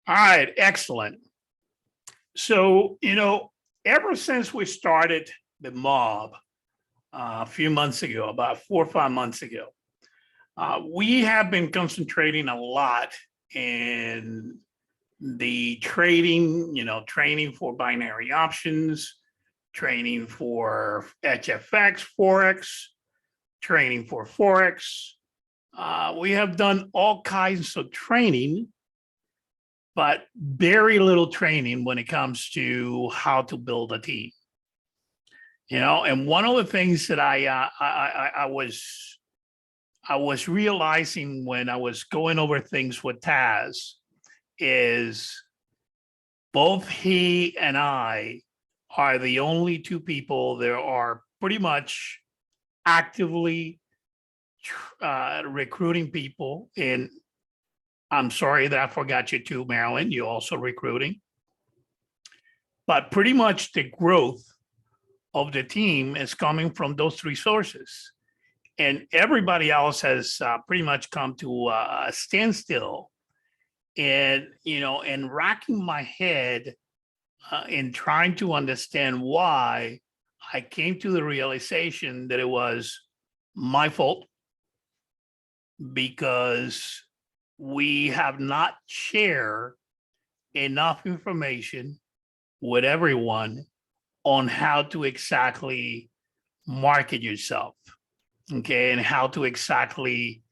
All right, excellent. So, ever since we started the mob a few months ago, about 4 or 5 months ago, we have been concentrating a lot in the trading, training for binary options, training for HFX, Forex, training for Forex. We have done all kinds of training, but very little training when it comes to how to build a team. And one of the things that I was realizing when I was going over things with Taz is both he and I are the only two people that are pretty much actively recruiting people. And I'm sorry that I forgot you too, Marilyn. You're also recruiting. But pretty much the growth of the team is coming from those three sources. And everybody else has pretty much come to a standstill. And, and racking my head in trying to understand why, I came to the realization that it was my fault because we have not shared enough information with everyone on how to exactly market yourself, okay, and how to exactly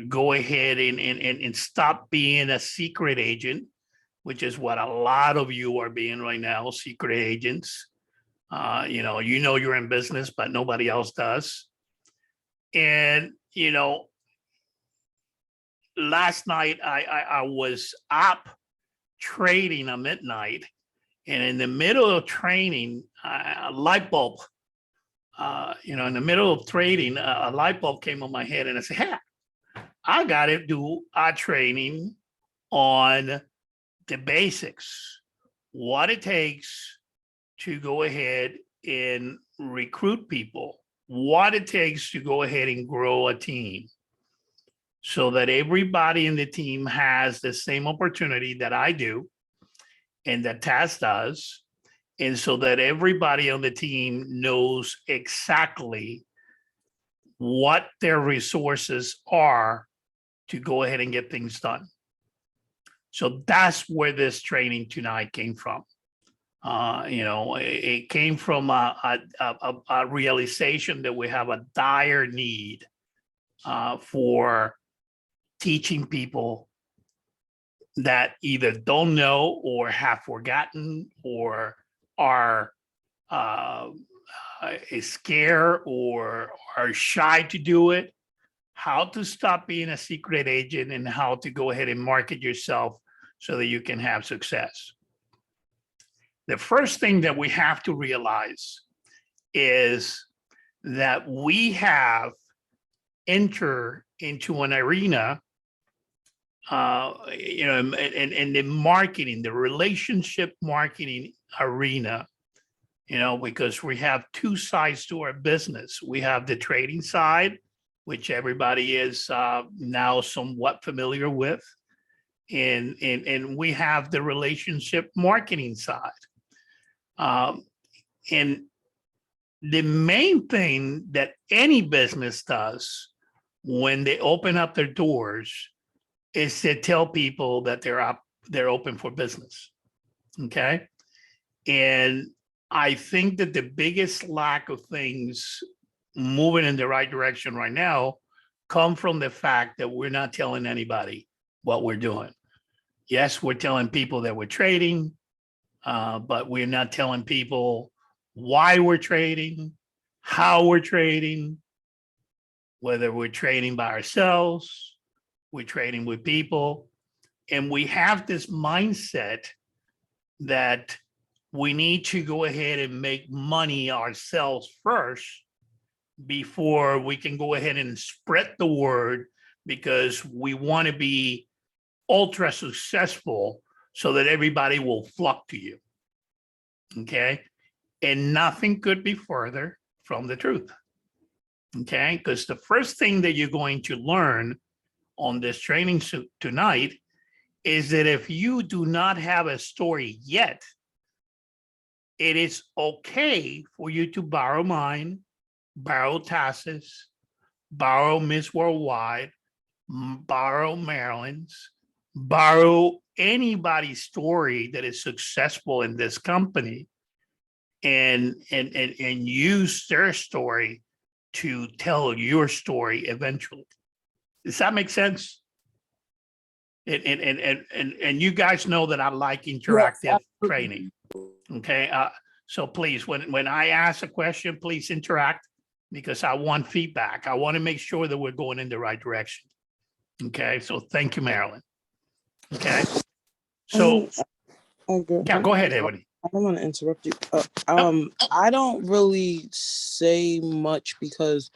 go ahead and stop being a secret agent, which is what a lot of you are being right now, secret agents. You're in business, but nobody else does. And, last night I was up trading at midnight, and in the middle of training, a light bulb, in the middle of trading, a light bulb came on my head, and I said, "Hey, I got to do a training on the basics, what it takes to go ahead and recruit people, what it takes to go ahead and grow a team, so that everybody in the team has the same opportunity that I do and that Taz does, and so that everybody on the team knows exactly what their resources are to go ahead and get things done." So that's where this training tonight came from. It came from a realization that we have a dire need for teaching people that either don't know or have forgotten or are scared or are shy to do it, how to stop being a secret agent and how to go ahead and market yourself so that you can have success. The first thing that we have to realize is that we have entered into an arena, in the marketing, the relationship marketing arena, because we have two sides to our business. We have the trading side, which everybody is now somewhat familiar with. And we have the relationship marketing side. And the main thing that any business does when they open up their doors is to tell people that they're open for business. Okay. And I think that the biggest lack of things moving in the right direction right now come from the fact that we're not telling anybody what we're doing. Yes, we're telling people that we're trading, but we're not telling people why we're trading, how we're trading, whether we're trading by ourselves, we're trading with people. And we have this mindset that we need to go ahead and make money ourselves first before we can go ahead and spread the word, because we want to be ultra successful so that everybody will flock to you. Okay. And nothing could be further from the truth. Okay. Because the first thing that you're going to learn on this training tonight is that if you do not have a story yet, it is okay for you to borrow mine, borrow Tassis, borrow Miss Worldwide, borrow Marilyn's, borrow anybody's story that is successful in this company, and use their story to tell your story eventually. Does that make sense? And you guys know that I like interactive training. Okay. So please, when I ask a question, please interact, because I want feedback. I want to make sure that we're going in the right direction. Okay. So thank you, Marilyn. Okay. So yeah, go ahead, Ebony. I don't want to interrupt you. I don't really say much because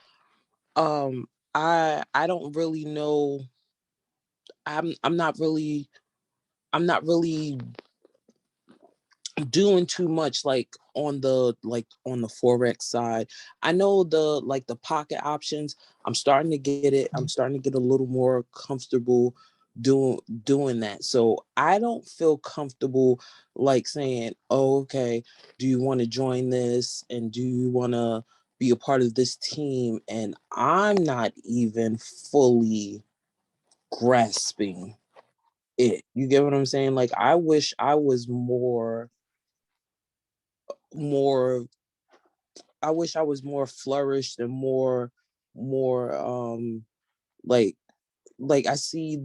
I don't really know. I'm not really doing too much on the Forex side. I know the pocket options. I'm starting to get it. I'm starting to get a little more comfortable doing that. So I don't feel comfortable saying, oh, okay, do you want to join this, and do you want to be a part of this team? And I'm not even fully grasping it. You get what I'm saying? I wish I was more flourished and more I see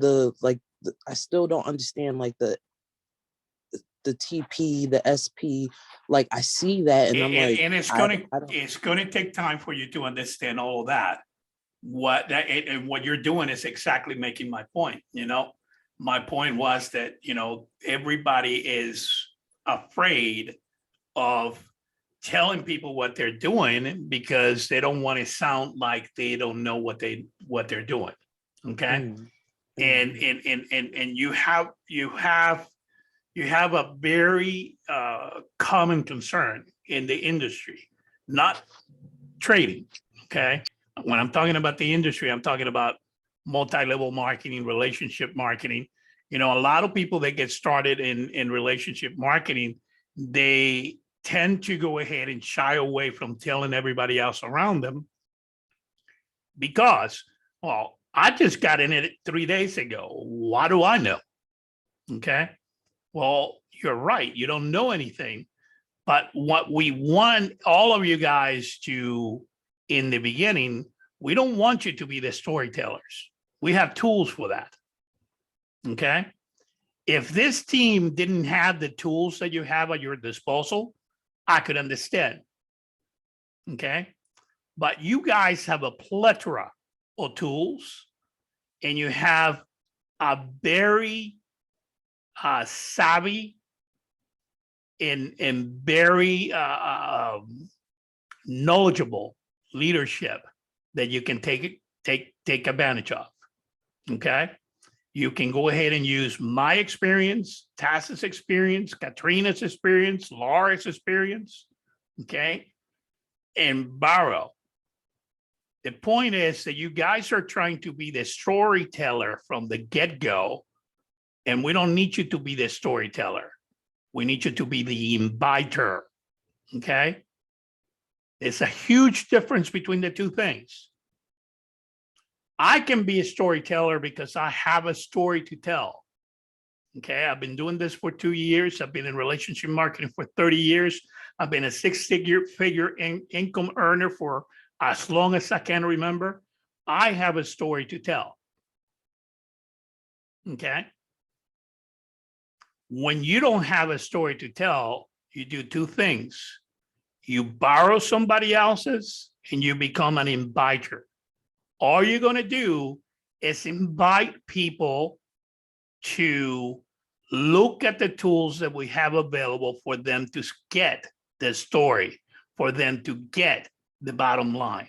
I still don't understand the TP, the SP. I see that and I'm like, and it's gonna take time for you to understand all of that. And what you're doing is exactly making my point. My point was that everybody is afraid of telling people what they're doing because they don't want to sound like they don't know what they're doing. Okay. And you have a very common concern in the industry, not trading. Okay. When I'm talking about the industry, I'm talking about multi-level marketing, relationship marketing. A lot of people that get started in relationship marketing, they tend to go ahead and shy away from telling everybody else around them because, well, I just got in it 3 days ago. What do I know? Okay. Well, you're right. You don't know anything. But what we want all of you guys to, in the beginning, we don't want you to be the storytellers. We have tools for that. Okay. If this team didn't have the tools that you have at your disposal, I could understand. Okay. But you guys have a plethora of tools, and you have a very savvy and very knowledgeable leadership that you can take advantage of. Okay. You can go ahead and use my experience, Tass's experience, Katrina's experience, Laura's experience, okay, and borrow. The point is that you guys are trying to be the storyteller from the get-go, and we don't need you to be the storyteller. We need you to be the inviter, okay? There's a huge difference between the two things. I can be a storyteller because I have a story to tell. Okay, I've been doing this for 2 years. I've been in relationship marketing for 30 years. I've been a six-figure income earner for as long as I can remember. I have a story to tell. Okay. When you don't have a story to tell, you do two things. You borrow somebody else's and you become an inviter. All you're going to do is invite people to look at the tools that we have available for them to get the story, for them to get the bottom line.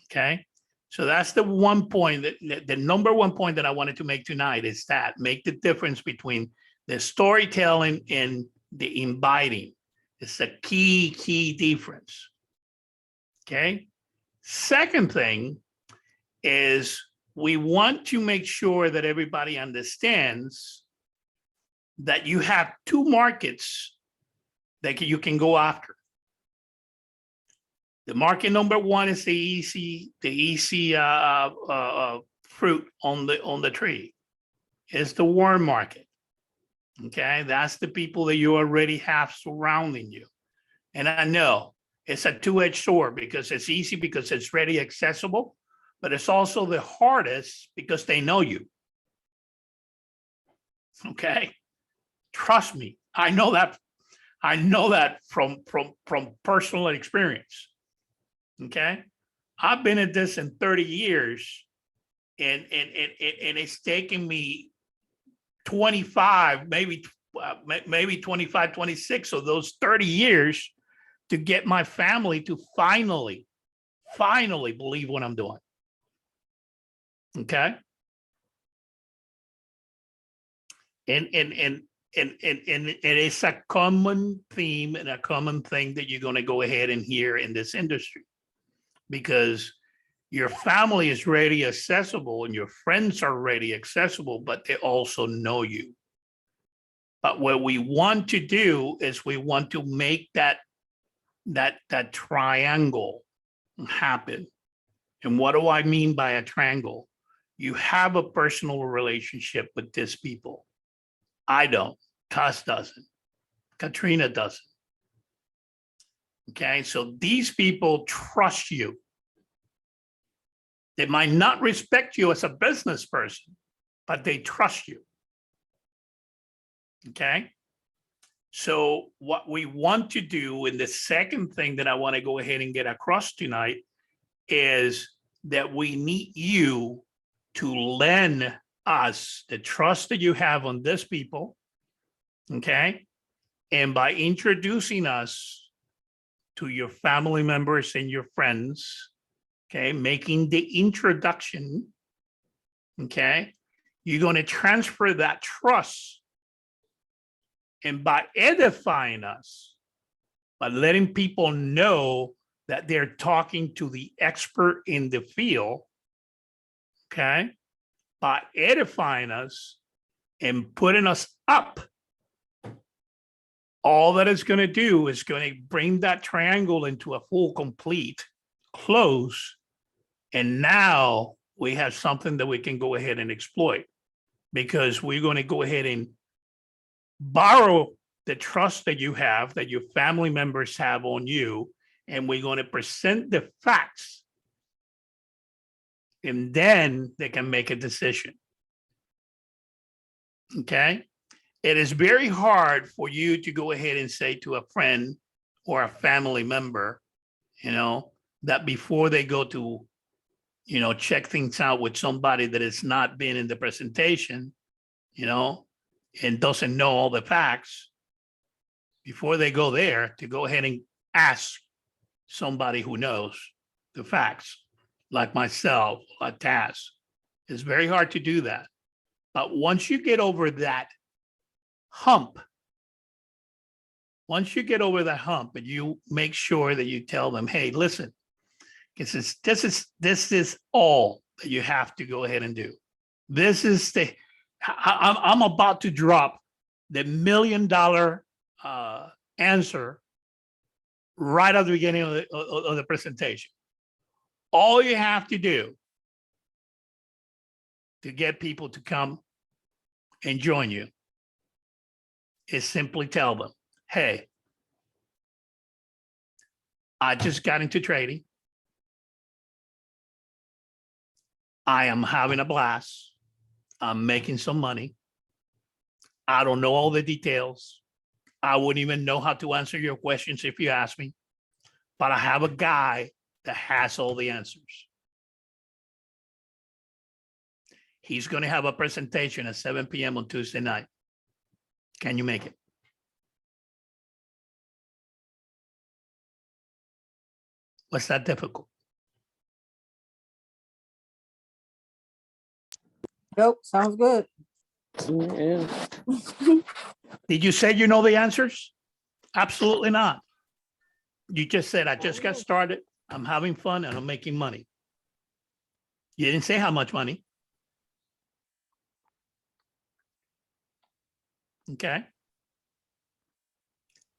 Okay. So that's the one point that the number one point that I wanted to make tonight is that make the difference between the storytelling and the inviting. It's a key difference. Okay. Second thing is we want to make sure that everybody understands that you have two markets that you can go after. The market number one is the easy fruit on the tree. It's the worm market. Okay, that's the people that you already have surrounding you. And I know it's a two-edged sword because it's easy because it's ready accessible, but it's also the hardest because they know you. Okay, trust me, I know that from personal experience. Okay, I've been at this in 30 years, and it's taken me 25, maybe 25, 26 of those 30 years to get my family to finally believe what I'm doing. Okay. And it's a common theme and a common thing that you're going to go ahead and hear in this industry, because your family is ready accessible and your friends are ready accessible, but they also know you. But what we want to do is we want to make that triangle happen. And what do I mean by a triangle? You have a personal relationship with these people. I don't. Tess doesn't. Katrina doesn't. Okay, so these people trust you. They might not respect you as a business person, but they trust you. Okay, so what we want to do, and the second thing that I want to go ahead and get across tonight, is that we need you to lend us the trust that you have on these people. Okay, and by introducing us to your family members and your friends, okay, making the introduction, okay, you're going to transfer that trust. And by edifying us, by letting people know that they're talking to the expert in the field, okay, by edifying us and putting us up, all that it's going to do is going to bring that triangle into a full, complete close. And now we have something that we can go ahead and exploit, because we're going to go ahead and borrow the trust that you have, that your family members have on you, and we're going to present the facts, and then they can make a decision. Okay? It is very hard for you to go ahead and say to a friend or a family member, you know, that before they go to, you know, check things out with somebody that has not been in the presentation, you know, and doesn't know all the facts, before they go there, to go ahead and ask somebody who knows the facts, like myself, like Taz. It's very hard to do that. But once you get over that hump, and you make sure that you tell them, hey, listen, this is all that you have to go ahead and do. This is I'm about to drop the $1 million answer right at the beginning of the presentation. All you have to do to get people to come and join you is simply tell them, hey, I just got into trading. I am having a blast. I'm making some money. I don't know all the details. I wouldn't even know how to answer your questions if you ask me, but I have a guy that has all the answers. He's going to have a presentation at 7 p.m. on Tuesday night. Can you make it? What's that difficult? Nope, sounds good. Yeah. Did you say you know the answers? Absolutely not. You just said, I just got started. I'm having fun and I'm making money. You didn't say how much money. Okay.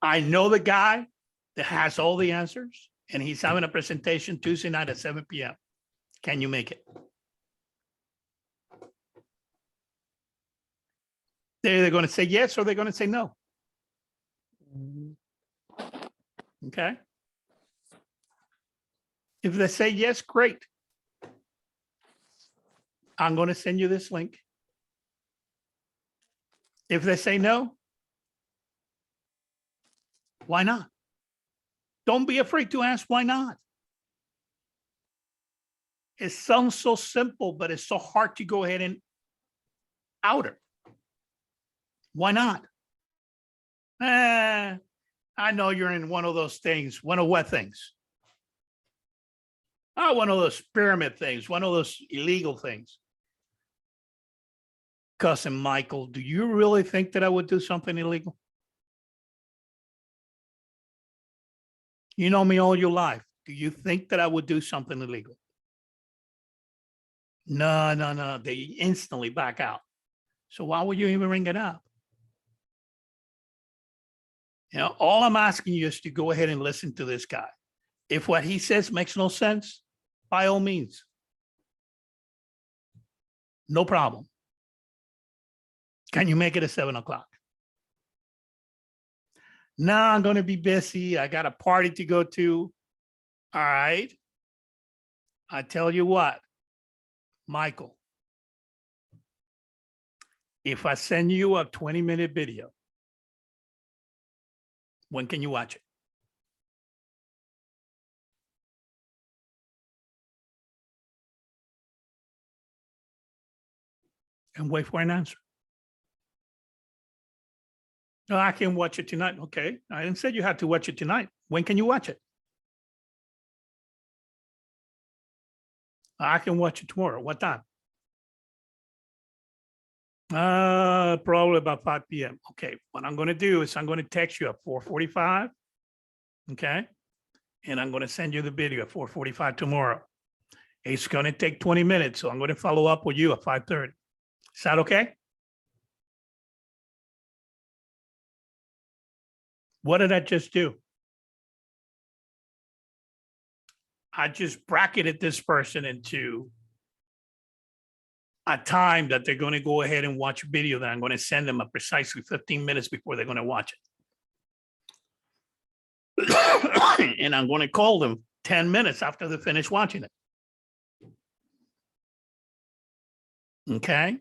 I know the guy that has all the answers, and he's having a presentation Tuesday night at 7 p.m. Can you make it? They're either going to say yes or they're going to say no. Okay. If they say yes, great. I'm going to send you this link. If they say no, why not? Don't be afraid to ask why not. It sounds so simple, but it's so hard to go ahead and outer. Why not? I know you're in one of those things. One of what things? Oh, one of those pyramid things, one of those illegal things. Cousin Michael, do you really think that I would do something illegal? You know me all your life. Do you think that I would do something illegal? No, no, no. They instantly back out. So why would you even bring it up? You know, all I'm asking you is to go ahead and listen to this guy. If what he says makes no sense, by all means, no problem. Can you make it at 7 o'clock? No, I'm going to be busy. I got a party to go to. All right. I tell you what, Michael, if I send you a 20-minute video, when can you watch it? And wait for an answer. No, I can watch it tonight. Okay. I didn't say you had to watch it tonight. When can you watch it? I can watch it tomorrow. What time? Probably about 5 p.m. Okay. What I'm going to do is I'm going to text you at 4:45. Okay. And I'm going to send you the video at 4:45 tomorrow. It's going to take 20 minutes. So I'm going to follow up with you at 5:30. Is that okay? What did I just do? I just bracketed this person into a time that they're going to go ahead and watch a video that I'm going to send them at precisely 15 minutes before they're going to watch it. And I'm going to call them 10 minutes after they finish watching it. Okay.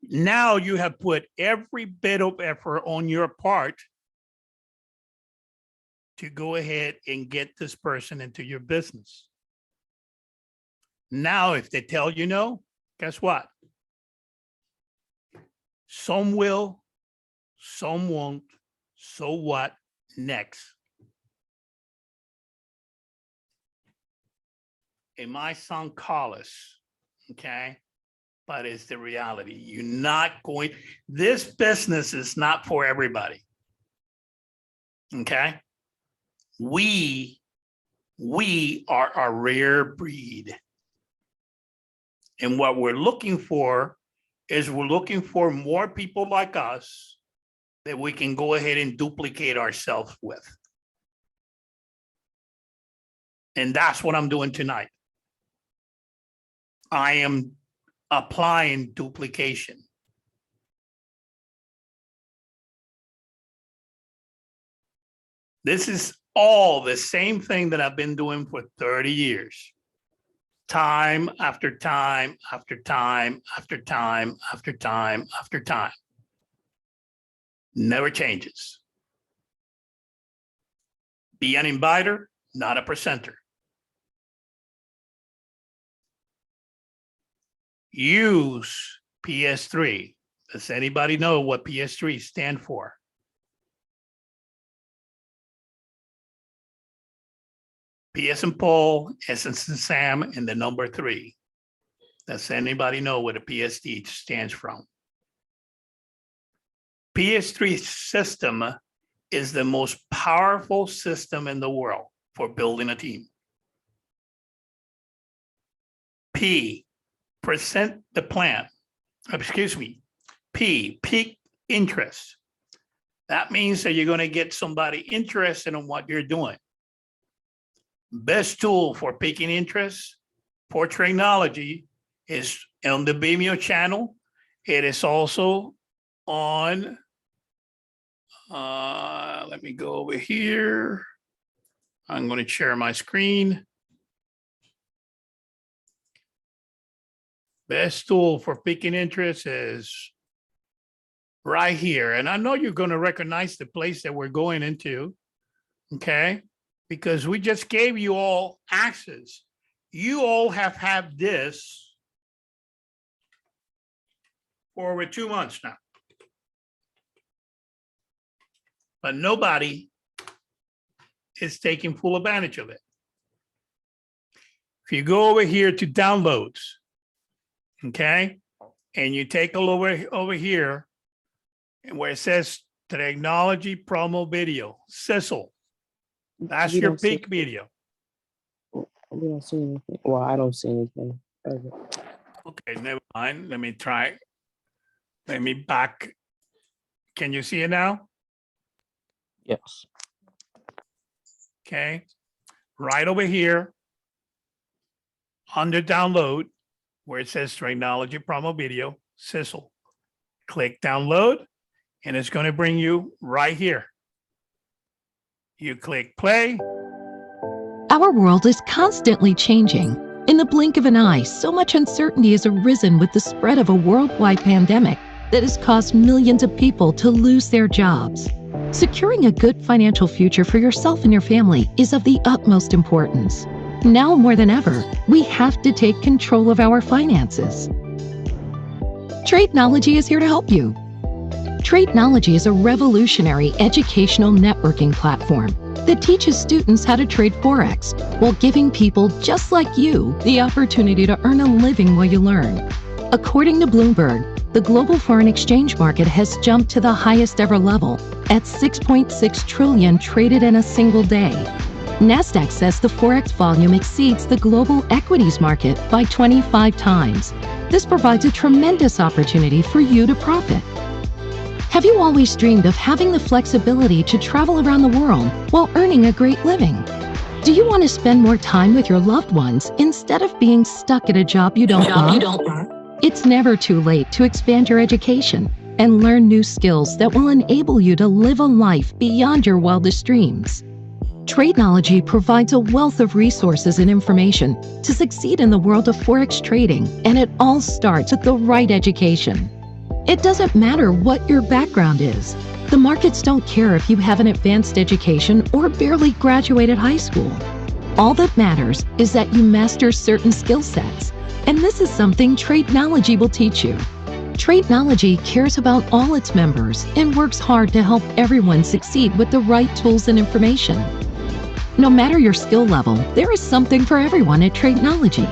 Now you have put every bit of effort on your part to go ahead and get this person into your business. Now, if they tell you no, guess what? Some will, some won't. So what next? It might sound callous, okay? But it's the reality. You're not going, this business is not for everybody. Okay? We are a rare breed. And what we're looking for is we're looking for more people like us that we can go ahead and duplicate ourselves with. And that's what I'm doing tonight. I am applying duplication. This is all the same thing that I've been doing for 30 years. Time after time, after time, after time, after time, after time. Never changes. Be an inviter, not a presenter. Use PS3. Does anybody know what PS3 stand for? PS and Paul, S and Sam, and the number 3. Does anybody know what a PSD stands from? PS3 system is the most powerful system in the world for building a team. P, present the plan. Excuse me. P, peak interest. That means that you're going to get somebody interested in what you're doing. Best tool for picking interest for technology is on the Vimeo channel. It is also on, let me go over here. I'm going to share my screen. Best tool for picking interest is right here. And I know you're going to recognize the place that we're going into, okay? Because we just gave you all access. You all have had this for over 2 months now. But nobody is taking full advantage of it. If you go over here to downloads, okay, and you take a look over here, and where it says technology promo video, Cecil, that's We your don't see- peak video. We don't see anything. Well, I don't see anything. Okay. Okay, never mind. Let me try. Let me back. Can you see it now? Yes. Okay. Right over here under download, where it says technology promo video, Cecil. Click download, and it's going to bring you right here. You click play. Our world is constantly changing. In the blink of an eye, so much uncertainty has arisen with the spread of a worldwide pandemic that has caused millions of people to lose their jobs. Securing a good financial future for yourself and your family is of the utmost importance. Now more than ever, we have to take control of our finances. Tradenology is here to help you. Tradenology is a revolutionary educational networking platform that teaches students how to trade Forex while giving people just like you the opportunity to earn a living while you learn. According to Bloomberg, the global foreign exchange market has jumped to the highest ever level at 6.6 trillion traded in a single day. NASDAQ says the Forex volume exceeds the global equities market by 25 times. This provides a tremendous opportunity for you to profit. Have you always dreamed of having the flexibility to travel around the world while earning a great living? Do you want to spend more time with your loved ones instead of being stuck at a job you don't love? It's never too late to expand your education and learn new skills that will enable you to live a life beyond your wildest dreams. Tradenology provides a wealth of resources and information to succeed in the world of Forex trading, and it all starts with the right education. It doesn't matter what your background is. The markets don't care if you have an advanced education or barely graduated high school. All that matters is that you master certain skill sets, and this is something Tradenology will teach you. Tradenology cares about all its members and works hard to help everyone succeed with the right tools and information. No matter your skill level, there is something for everyone at Tradenology.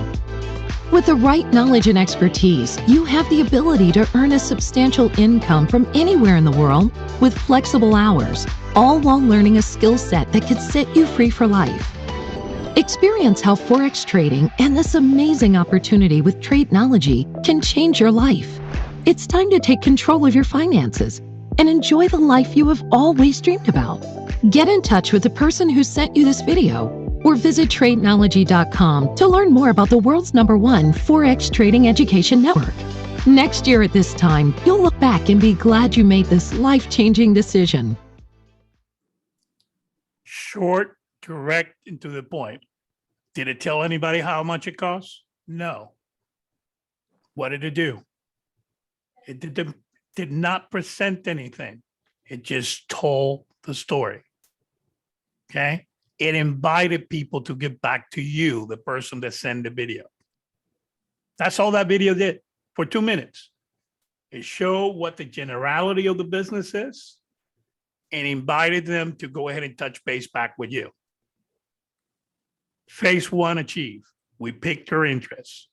With the right knowledge and expertise, you have the ability to earn a substantial income from anywhere in the world with flexible hours, all while learning a skill set that could set you free for life. Experience how Forex trading and this amazing opportunity with Tradenology can change your life. It's time to take control of your finances and enjoy the life you have always dreamed about. Get in touch with the person who sent you this video or visit Tradenology.com to learn more about the world's #1 Forex trading education network. Next year at this time, you'll look back and be glad you made this life-changing decision. Short, direct, and to the point. Did it tell anybody how much it costs? No. What did it do? It did not present anything. It just told the story. Okay? It invited people to get back to you, the person that sent the video. That's all that video did for 2 minutes. It showed what the generality of the business is and invited them to go ahead and touch base back with you. Phase 1 achieved. We picked your interests.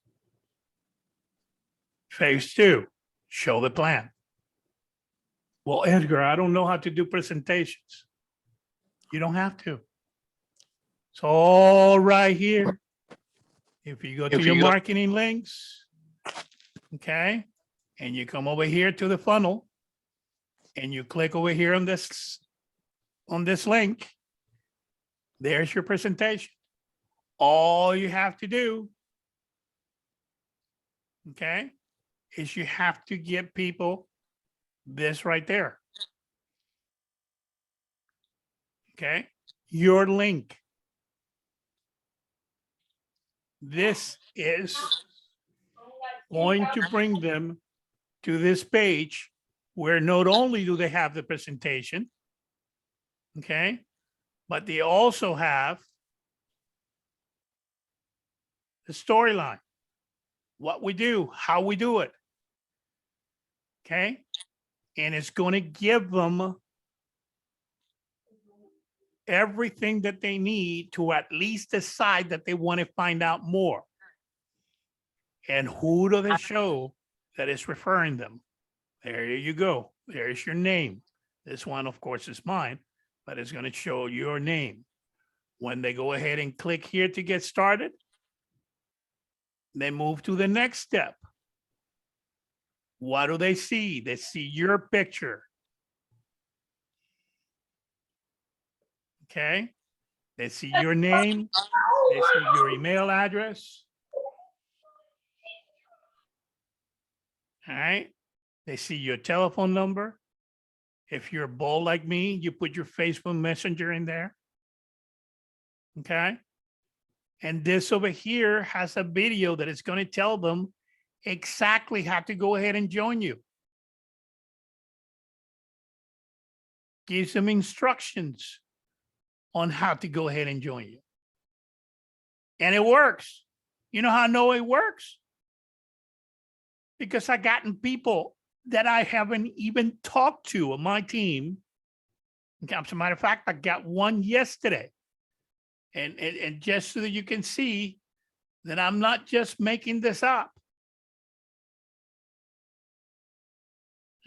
Phase 2, show the plan. Well, Edgar, I don't know how to do presentations. You don't have to. It's all right here. If you go to your marketing links, okay, and you come over here to the funnel, and you click over here on this link, there's your presentation. All you have to do, okay, is you have to give people this right there. Okay, your link. This is going to bring them to this page where not only do they have the presentation, okay, but they also have the storyline, what we do, how we do it, okay? And it's going to give them everything that they need to at least decide that they want to find out more. And who do they show that is referring them? There you go. There's your name. This one, of course, is mine, but it's going to show your name. When they go ahead and click here to get started, they move to the next step. What do they see? They see your picture. Okay. They see your name. They see your email address. All right. They see your telephone number. If you're bold like me, you put your Facebook Messenger in there. Okay. And this over here has a video that is going to tell them exactly how to go ahead and join you. Gives them instructions on how to go ahead and join you. And it works. You know how I know it works? Because I've gotten people that I haven't even talked to on my team. As a matter of fact, I got one yesterday. And just so that you can see that I'm not just making this up.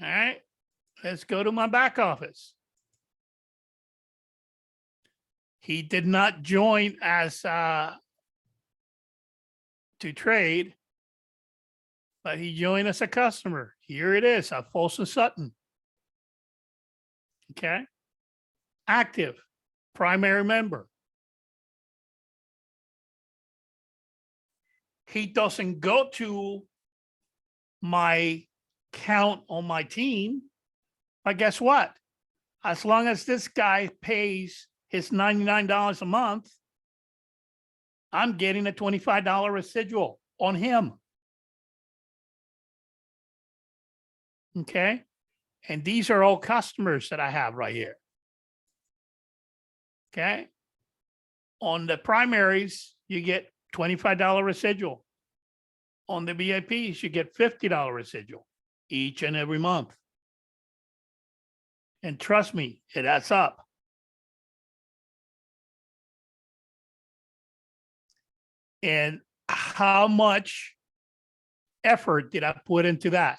All right, let's go to my back office. He did not join as to trade, but he joined as a customer. Here it is, Folsom Sutton. Okay, active, primary member. He doesn't go to my count on my team, but guess what? As long as this guy pays his $99 a month, I'm getting a $25 residual on him. Okay. And these are all customers that I have right here. Okay. On the primaries, you get $25 residual. On the VIPs, you get $50 residual each and every month. And trust me, it adds up. And how much effort did I put into that?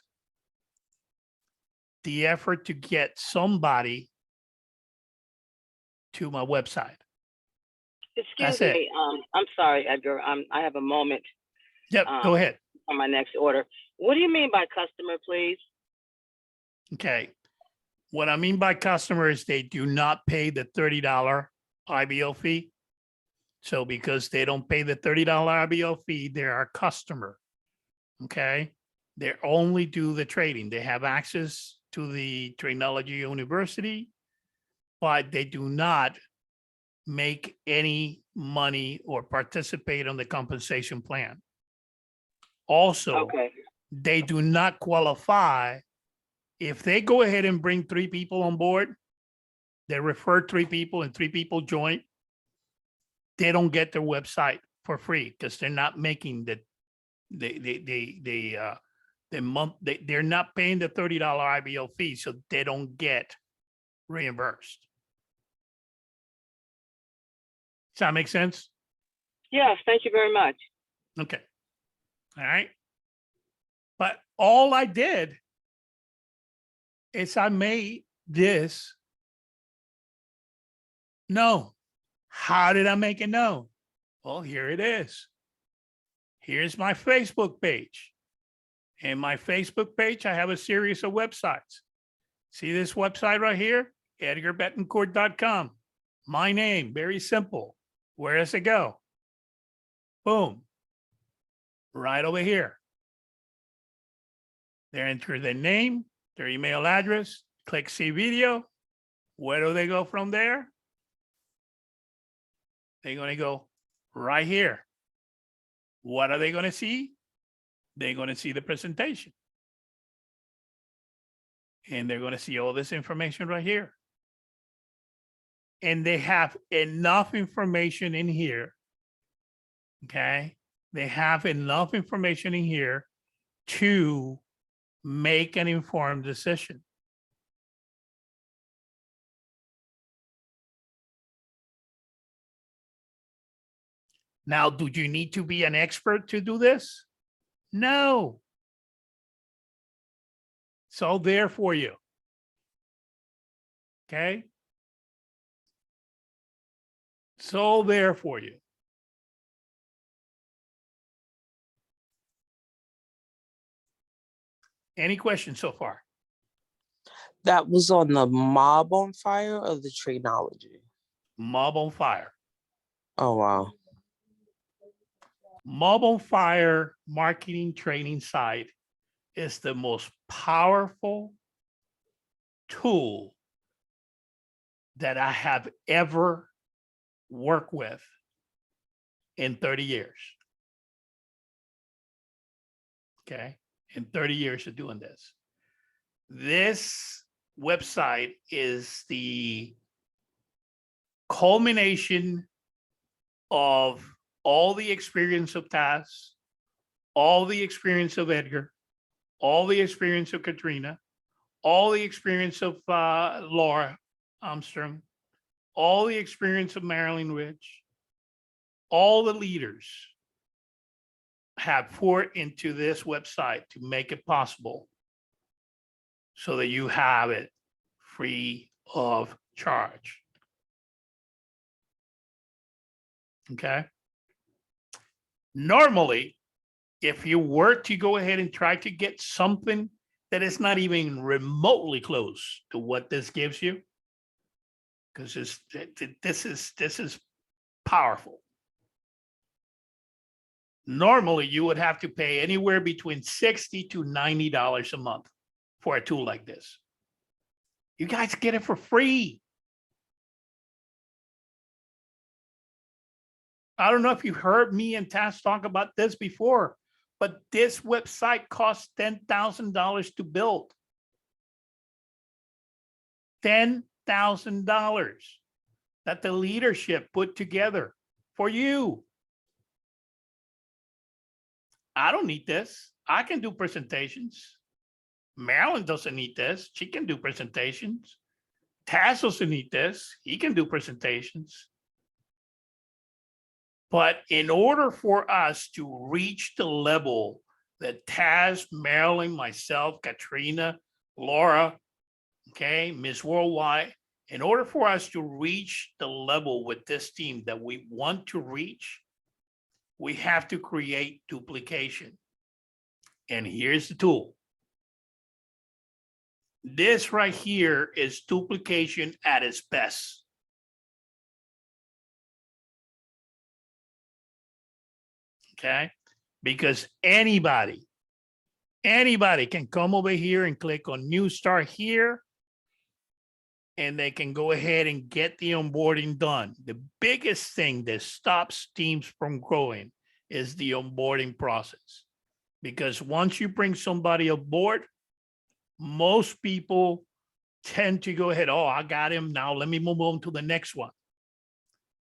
The effort to get somebody to my website. Excuse me. I'm sorry, Edgar. I have a moment. Yep, go ahead. On my next order. What do you mean by customer, please? Okay. What I mean by customer is they do not pay the $30 IBO fee. So because they don't pay the $30 IBO fee, they're our customer. Okay. They only do the trading. They have access to the Tradeology University, but they do not make any money or participate on the compensation plan. Also, Okay. they do not qualify. If they go ahead and bring 3 people on board, they refer 3 people and 3 people join, they don't get their website for free because they're not making they're not paying the $30 IBO fee, so they don't get reimbursed. Does that make sense? Yes, thank you very much. Okay. All right. But all I did is I made this known. How did I make it known? Well, here it is. Here's my Facebook page. In my Facebook page, I have a series of websites. See this website right here? EdgarBetancourt.com. My name, very simple. Where does it go? Boom. Right over here. They enter their name, their email address, click see video. Where do they go from there? They're going to go right here. What are they going to see? They're going to see the presentation. And they're going to see all this information right here. And they have enough information in here. Okay. They have enough information in here to make an informed decision. Now, do you need to be an expert to do this? No. It's all there for you. Okay. It's all there for you. Any questions so far? That was on the Mob on Fire or the Tradeology? Mob on Fire. Oh, wow. Mob on Fire marketing training site is the most powerful tool that I have ever worked with in 30 years. Okay, in 30 years of doing this. This website is the culmination of all the experience of Taz, all the experience of Edgar, all the experience of Katrina, all the experience of Laura Armstrong, all the experience of Marilyn Rich, all the leaders have poured into this website to make it possible so that you have it free of charge. Okay. Normally, if you were to go ahead and try to get something that is not even remotely close to what this gives you, because this is powerful. Normally, you would have to pay anywhere between $60 to $90 a month for a tool like this. You guys get it for free. I don't know if you heard me and Taz talk about this before, but this website costs $10,000 to build. $10,000 that the leadership put together for you. I don't need this. I can do presentations. Marilyn doesn't need this. She can do presentations. Taz doesn't need this. He can do presentations. But in order for us to reach the level that Taz, Marilyn, myself, Katrina, Laura, okay, Miss Worldwide, in order for us to reach the level with this team that we want to reach, we have to create duplication. And here's the tool. This right here is duplication at its best. Okay, because anybody can come over here and click on New Start here, and they can go ahead and get the onboarding done. The biggest thing that stops teams from growing is the onboarding process. Because once you bring somebody aboard, most people tend to go ahead, oh, I got him, now let me move on to the next one.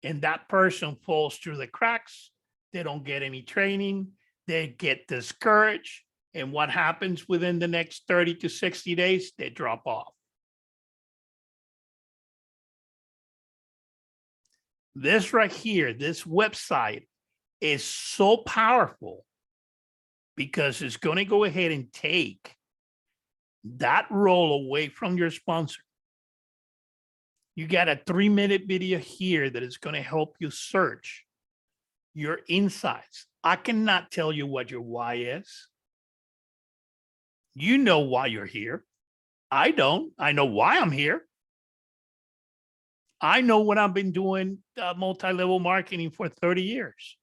And that person falls through the cracks. They don't get any training. They get discouraged. And what happens within the next 30 to 60 days? They drop off. This right here, this website is so powerful because it's going to go ahead and take that role away from your sponsor. You got a 3-minute video here that is going to help you search your insights. I cannot tell you what your why is. You know why you're here. I don't. I know why I'm here. I know what I've been doing multi-level marketing for 30 years.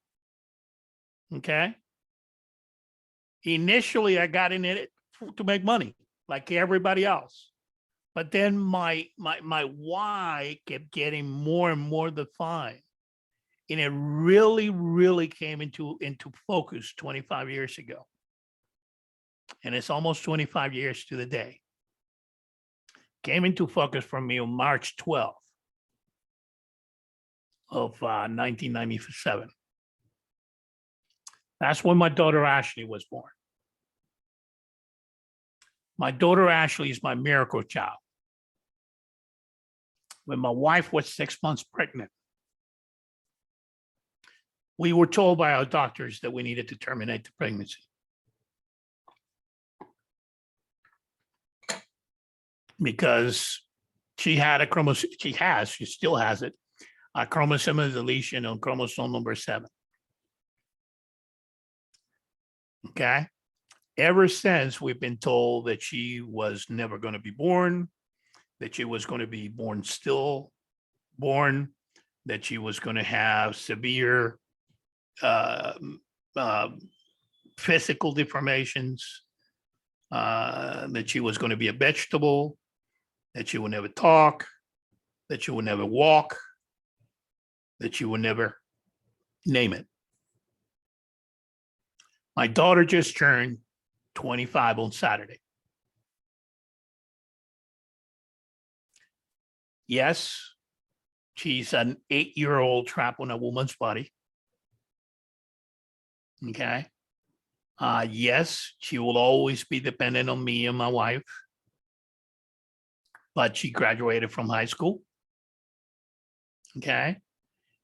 Okay. Initially, I got in it to make money like everybody else. But then my why kept getting more and more defined. And it really, really came into focus 25 years ago. And it's almost 25 years to the day. Came into focus for me on March 12th of 1997. That's when my daughter Ashley was born. My daughter Ashley is my miracle child. When my wife was 6 months pregnant, we were told by our doctors that we needed to terminate the pregnancy. Because she had a chromosome, she still has it, a chromosomal deletion on chromosome number 7. Okay. Ever since, we've been told that she was never going to be born, that she was going to be stillborn, that she was going to have severe physical deformations, that she was going to be a vegetable, that she would never talk, that she would never walk, that she would never name it. My daughter just turned 25 on Saturday. Yes, she's an 8-year-old trapped on a woman's body. Okay. Yes, she will always be dependent on me and my wife. But she graduated from high school. Okay.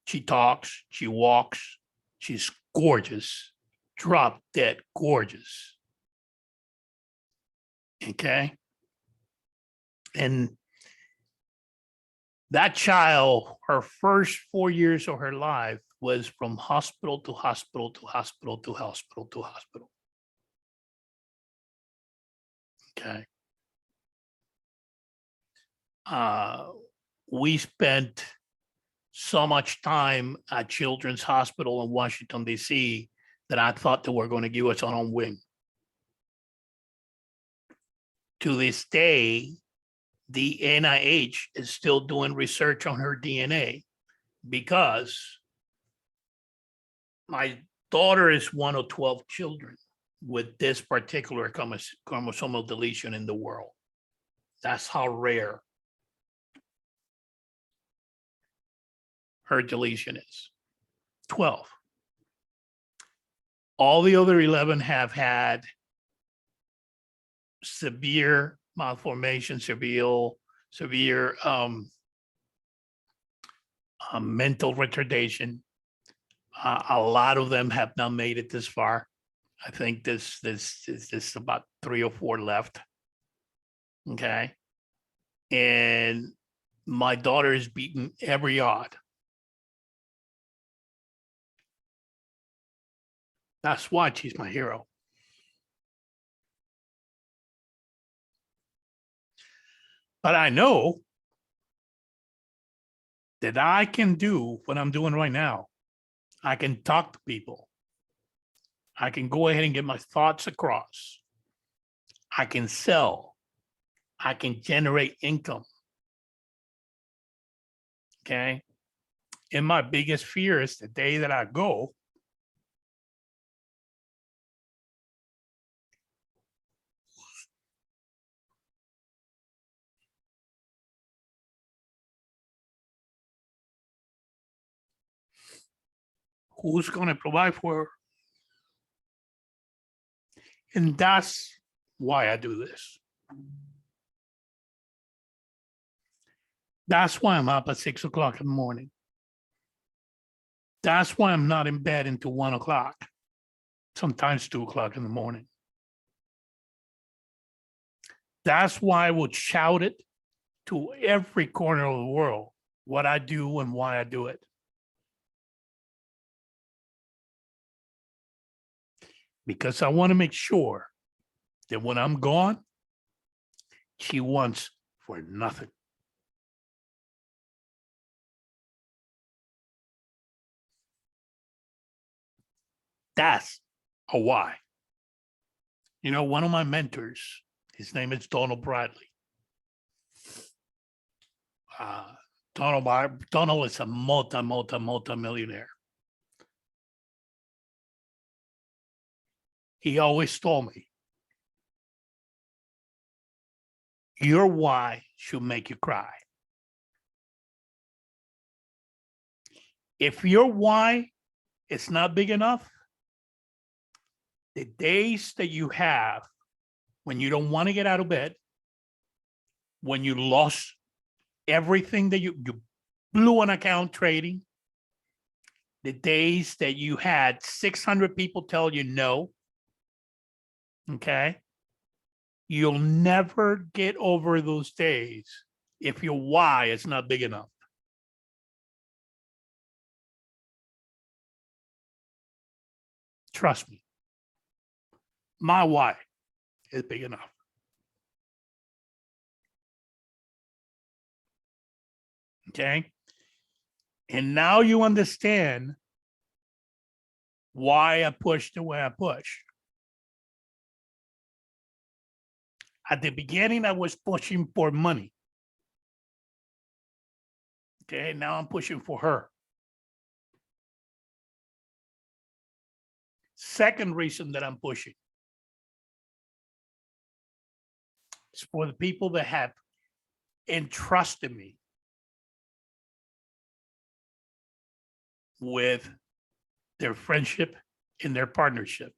She talks, she walks, she's gorgeous, drop dead gorgeous. Okay. And that child, her first 4 years of her life was from hospital to hospital to hospital to hospital to hospital. Okay. We spent so much time at Children's Hospital in Washington, D.C., that I thought they were going to give us our own wing. To this day, the NIH is still doing research on her DNA because my daughter is one of 12 children with this particular chromosomal deletion in the world. That's how rare her deletion is. 12. All the other 11 have had severe malformation, severe mental retardation. A lot of them have not made it this far. I think this is about 3 or 4 left. Okay. And my daughter is beaten every odd. That's why she's my hero. But I know that I can do what I'm doing right now. I can talk to people. I can go ahead and get my thoughts across. I can sell. I can generate income. Okay. And my biggest fear is the day that I go, who's going to provide for her? And that's why I do this. That's why I'm up at 6 o'clock in the morning. That's why I'm not in bed until 1 o'clock, sometimes 2 o'clock in the morning. That's why I would shout it to every corner of the world, what I do and why I do it. Because I want to make sure that when I'm gone, she wants for nothing. That's a why. You know, one of my mentors, his name is Donald Bradley. Donald is a multi-millionaire. He always told me, your why should make you cry. If your why is not big enough, the days that you have when you don't want to get out of bed, when you lost everything that you blew an account trading, the days that you had 600 people tell you no, okay? You'll never get over those days if your why is not big enough. Trust me. My why is big enough. Okay? And now you understand why I push the way I push. At the beginning, I was pushing for money. Okay, now I'm pushing for her. Second reason that I'm pushing is for the people that have entrusted me with their friendship and their partnership.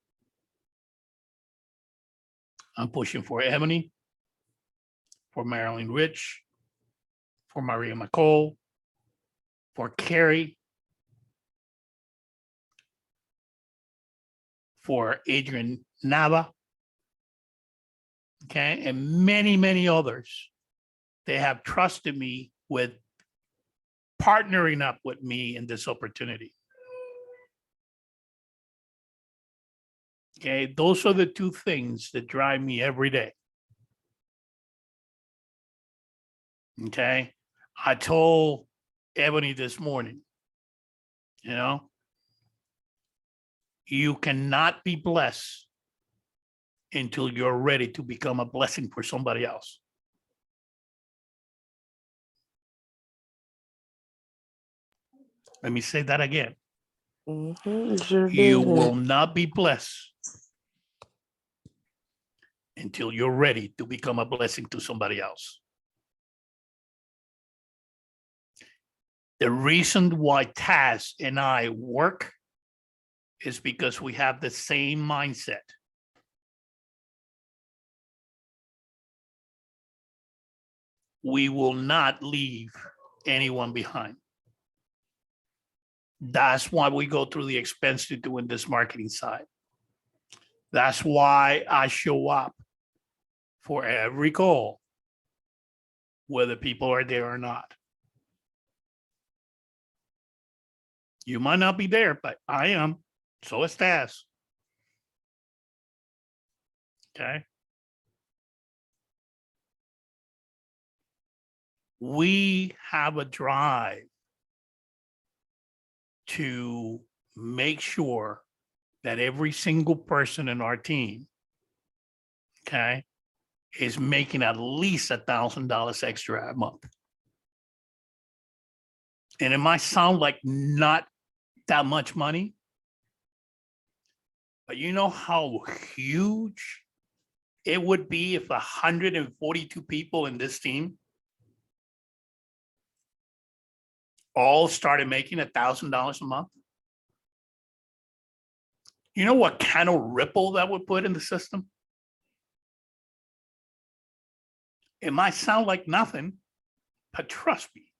I'm pushing for Ebony, for Marilyn Rich, for Maria McCall, for Carrie, for Adrian Nava, okay, and many, many others. They have trusted me with partnering up with me in this opportunity. Okay, those are the two things that drive me every day. Okay, I told Ebony this morning, you know, you cannot be blessed until you're ready to become a blessing for somebody else. Let me say that again. Sure You did. will not be blessed until you're ready to become a blessing to somebody else. The reason why Taz and I work is because we have the same mindset. We will not leave anyone behind. That's why we go through the expense to doing this marketing side. That's why I show up for every call, whether people are there or not. You might not be there, but I am. So is Taz. Okay. We have a drive to make sure that every single person in our team, okay, is making at least $1,000 extra a month. And it might sound like not that much money, but you know how huge it would be if 142 people in this team all started making $1,000 a month? You know what kind of ripple that would put in the system? It might sound like nothing, but trust me,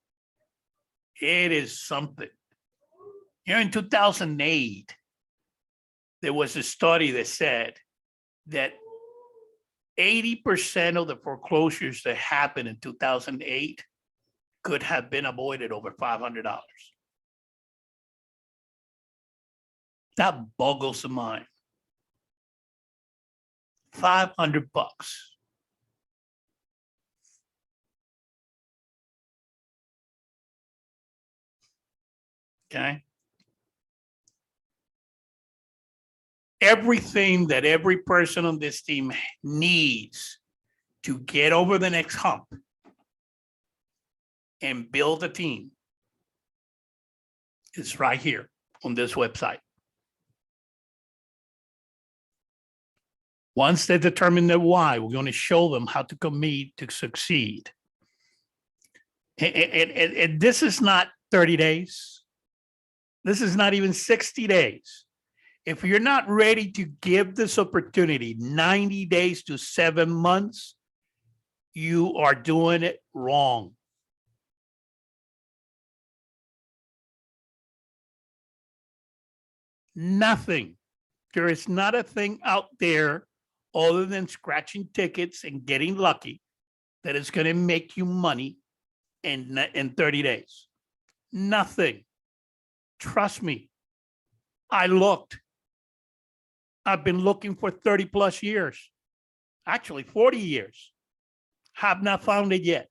it is something. You know, in 2008, there was a study that said that 80% of the foreclosures that happened in 2008 could have been avoided over $500. That boggles the mind. $500. Okay. Everything that every person on this team needs to get over the next hump and build a team is right here on this website. Once they determine their why, we're going to show them how to commit to succeed. And this is not 30 days. This is not even 60 days. If you're not ready to give this opportunity 90 days to 7 months, you are doing it wrong. Nothing. There is not a thing out there other than scratching tickets and getting lucky that is going to make you money in 30 days. Nothing. Trust me. I looked. I've been looking for 30 plus years, actually 40 years. Have not found it yet.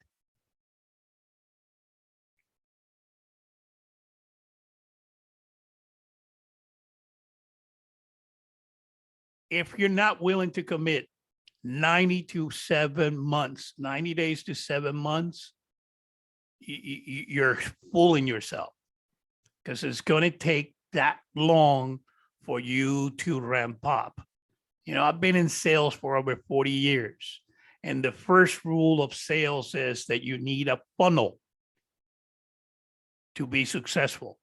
If you're not willing to commit 90 to 7 months, 90 days to 7 months, you're fooling yourself, because it's going to take that long for you to ramp up. You know, I've been in sales for over 40 years. And the first rule of sales is that you need a funnel to be successful.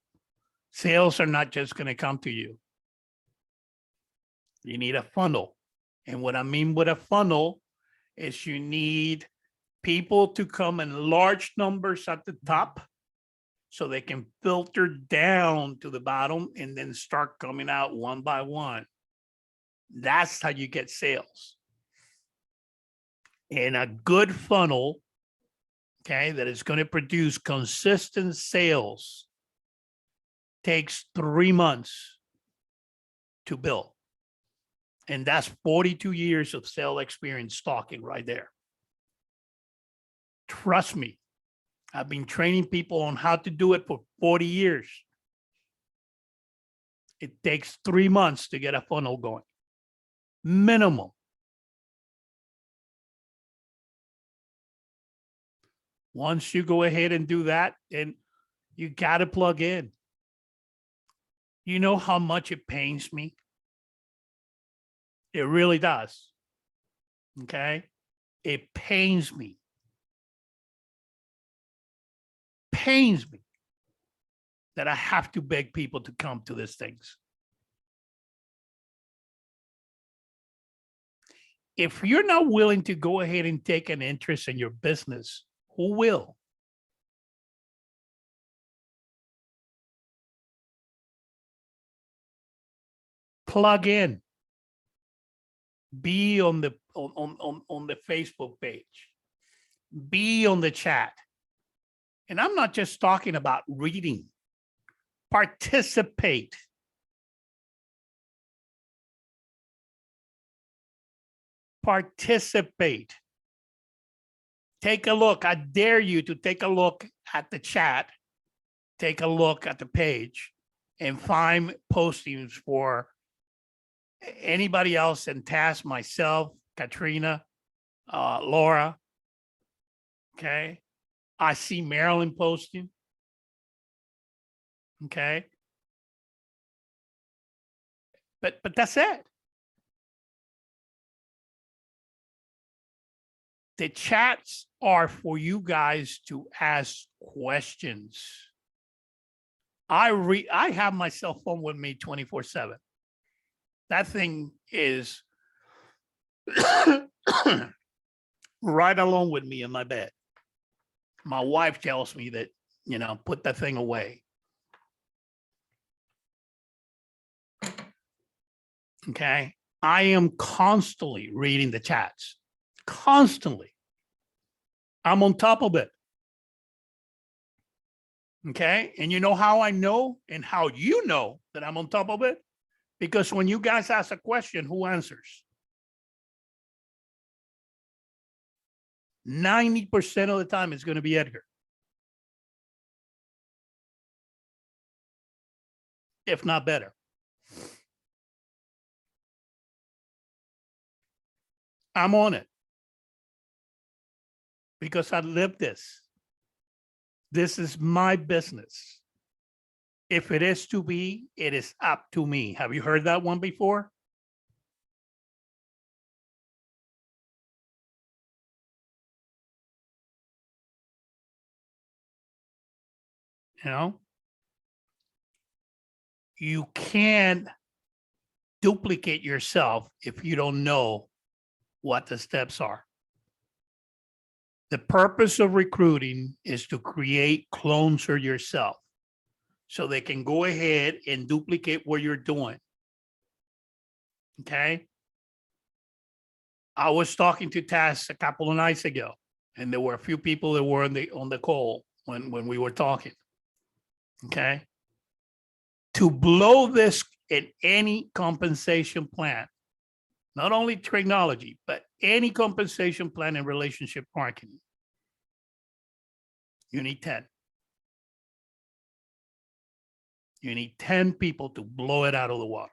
Sales are not just going to come to you. You need a funnel. And what I mean with a funnel is you need people to come in large numbers at the top so they can filter down to the bottom and then start coming out one by one. That's how you get sales. And a good funnel, okay, that is going to produce consistent sales takes 3 months to build. And that's 42 years of sales experience talking right there. Trust me, I've been training people on how to do it for 40 years. It takes 3 months to get a funnel going. Minimum. Once you go ahead and do that, then you got to plug in. You know how much it pains me? It really does. Okay? It pains me. Pains me that I have to beg people to come to these things. If you're not willing to go ahead and take an interest in your business, who will? Plug in. Be on the Facebook page. Be on the chat. And I'm not just talking about reading. Participate. Participate. Take a look. I dare you to take a look at the chat. Take a look at the page and find postings for anybody else in task, myself, Katrina, Laura. Okay. I see Marilyn posting. Okay. But that's it. The chats are for you guys to ask questions. I have my cell phone with me 24/7. That thing is right along with me in my bed. My wife tells me that, you know, put that thing away. Okay. I am constantly reading the chats. Constantly. I'm on top of it. Okay. And you know how I know and how you know that I'm on top of it? Because when you guys ask a question, who answers? 90% of the time it's going to be Edgar. if not better. I'm on it because I live this. This is my business. If it is to be, it is up to me. Have you heard that one before? You know, you can't duplicate yourself if you don't know what the steps are. The purpose of recruiting is to create clones of yourself so they can go ahead and duplicate what you're doing. Okay. I was talking to Taz a couple of nights ago, and there were a few people that were on the call when we were talking. Okay. To blow this in any compensation plan, not only technology, but any compensation plan in relationship marketing, you need 10. You need 10 people to blow it out of the water.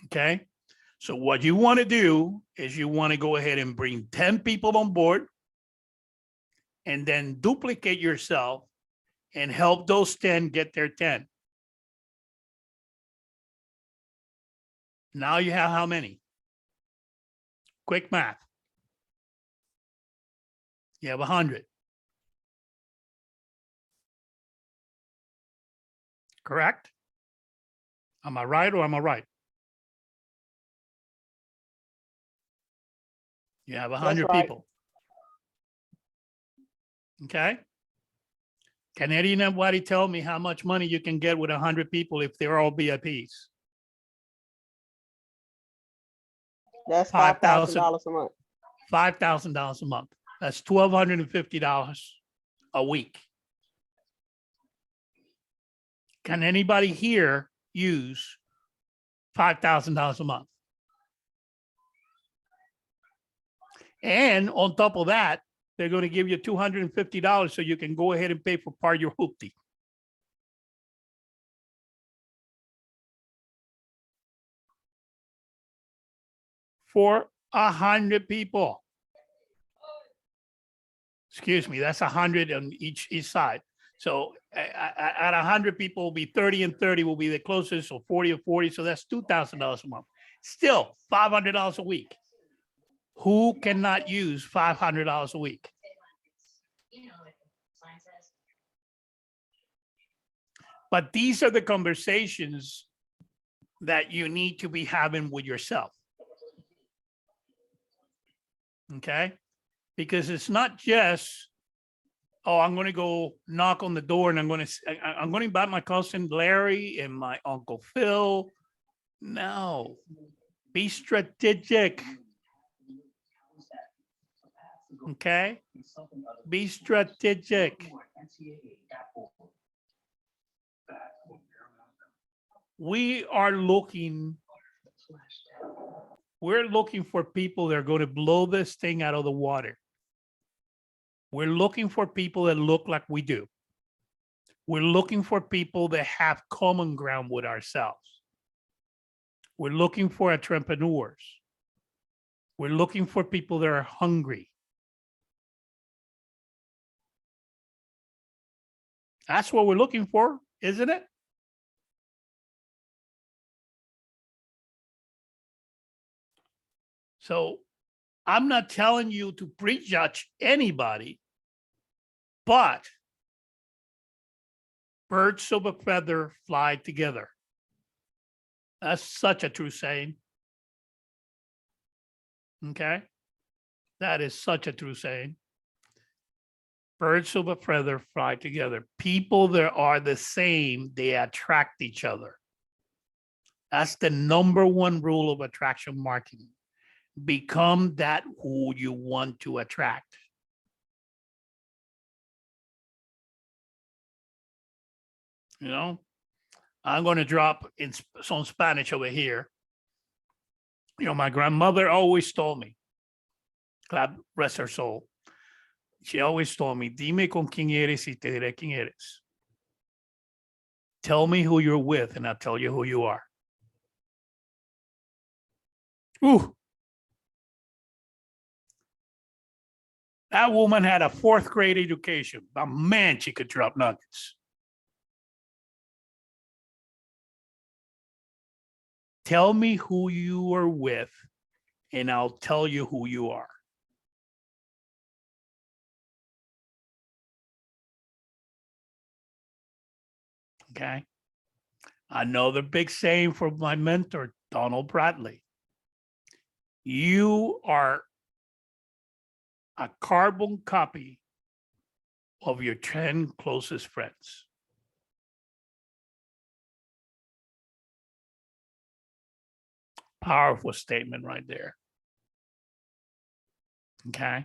Okay. So what you want to do is you want to go ahead and bring 10 people on board and then duplicate yourself and help those 10 get their 10. Now you have how many? Quick math. You have 100. Correct? Am I right or am I right? You have 100 right. people. Okay. Can anybody tell me how much money you can get with 100 people if they're all VIPs? That's $5,000 $5,000 a month. $5,000 a month. That's $1,250 a week. Can anybody here use $5,000 a month? And on top of that, they're going to give you $250 so you can go ahead and pay for part of your hoopty. For 100 people. Excuse me, that's 100 on each side. So at 100 people will be 30 and 30 will be the closest, or 40 or 40. So that's $2,000 a month. Still $500 a week. Who cannot use $500 a week? But these are the conversations that you need to be having with yourself. Okay? Because it's not just, oh, I'm going to go knock on the door and I'm going to invite my cousin Larry and my Uncle Phil. No, be strategic. Okay? Be strategic. We're looking for people that are going to blow this thing out of the water. We're looking for people that look like we do. We're looking for people that have common ground with ourselves. We're looking for entrepreneurs. We're looking for people that are hungry. That's what we're looking for, isn't it? So I'm not telling you to prejudge anybody, but birds of a feather fly together. That's such a true saying. Okay? That is such a true saying. Birds of a feather fly together. People that are the same, they attract each other. That's the number one rule of attraction marketing. Become that who you want to attract. You know, I'm going to drop in some Spanish over here. You know, my grandmother always told me, God rest her soul, She always told me, dime con quién eres y te diré quién eres. Tell me who you're with and I'll tell you who you are. Ooh. That woman had a 4th grade education. But man, she could drop nuggets. Tell me who you are with and I'll tell you who you are. Okay. Another big saying from my mentor, Donald Bradley. You are a carbon copy of your 10 closest friends. Powerful statement right there. Okay.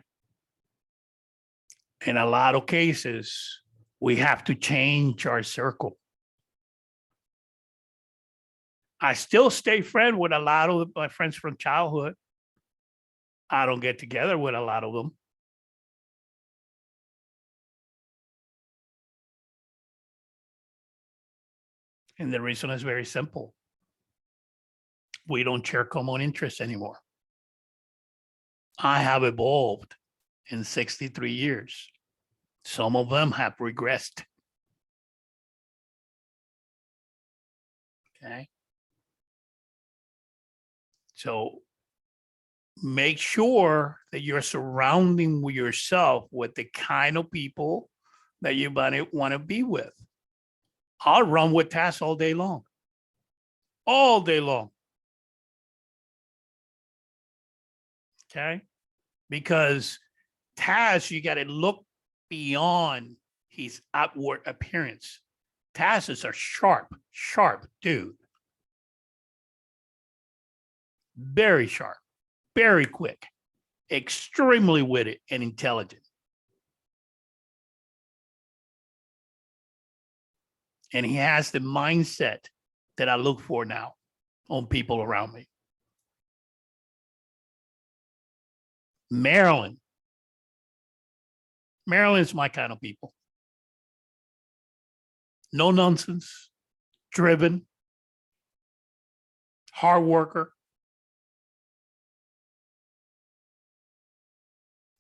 In a lot of cases, we have to change our circle. I still stay friends with a lot of my friends from childhood. I don't get together with a lot of them. And the reason is very simple. We don't share common interests anymore. I have evolved in 63 years. Some of them have regressed. Okay. So make sure that you're surrounding yourself with the kind of people that you want to be with. I'll run with Taz all day long. All day long. Okay. Because Taz, you got to look beyond his outward appearance. Taz is a sharp dude. Very sharp, very quick, extremely witty and intelligent. And he has the mindset that I look for now on people around me. Marilyn's my kind of people. No nonsense, driven, hard worker.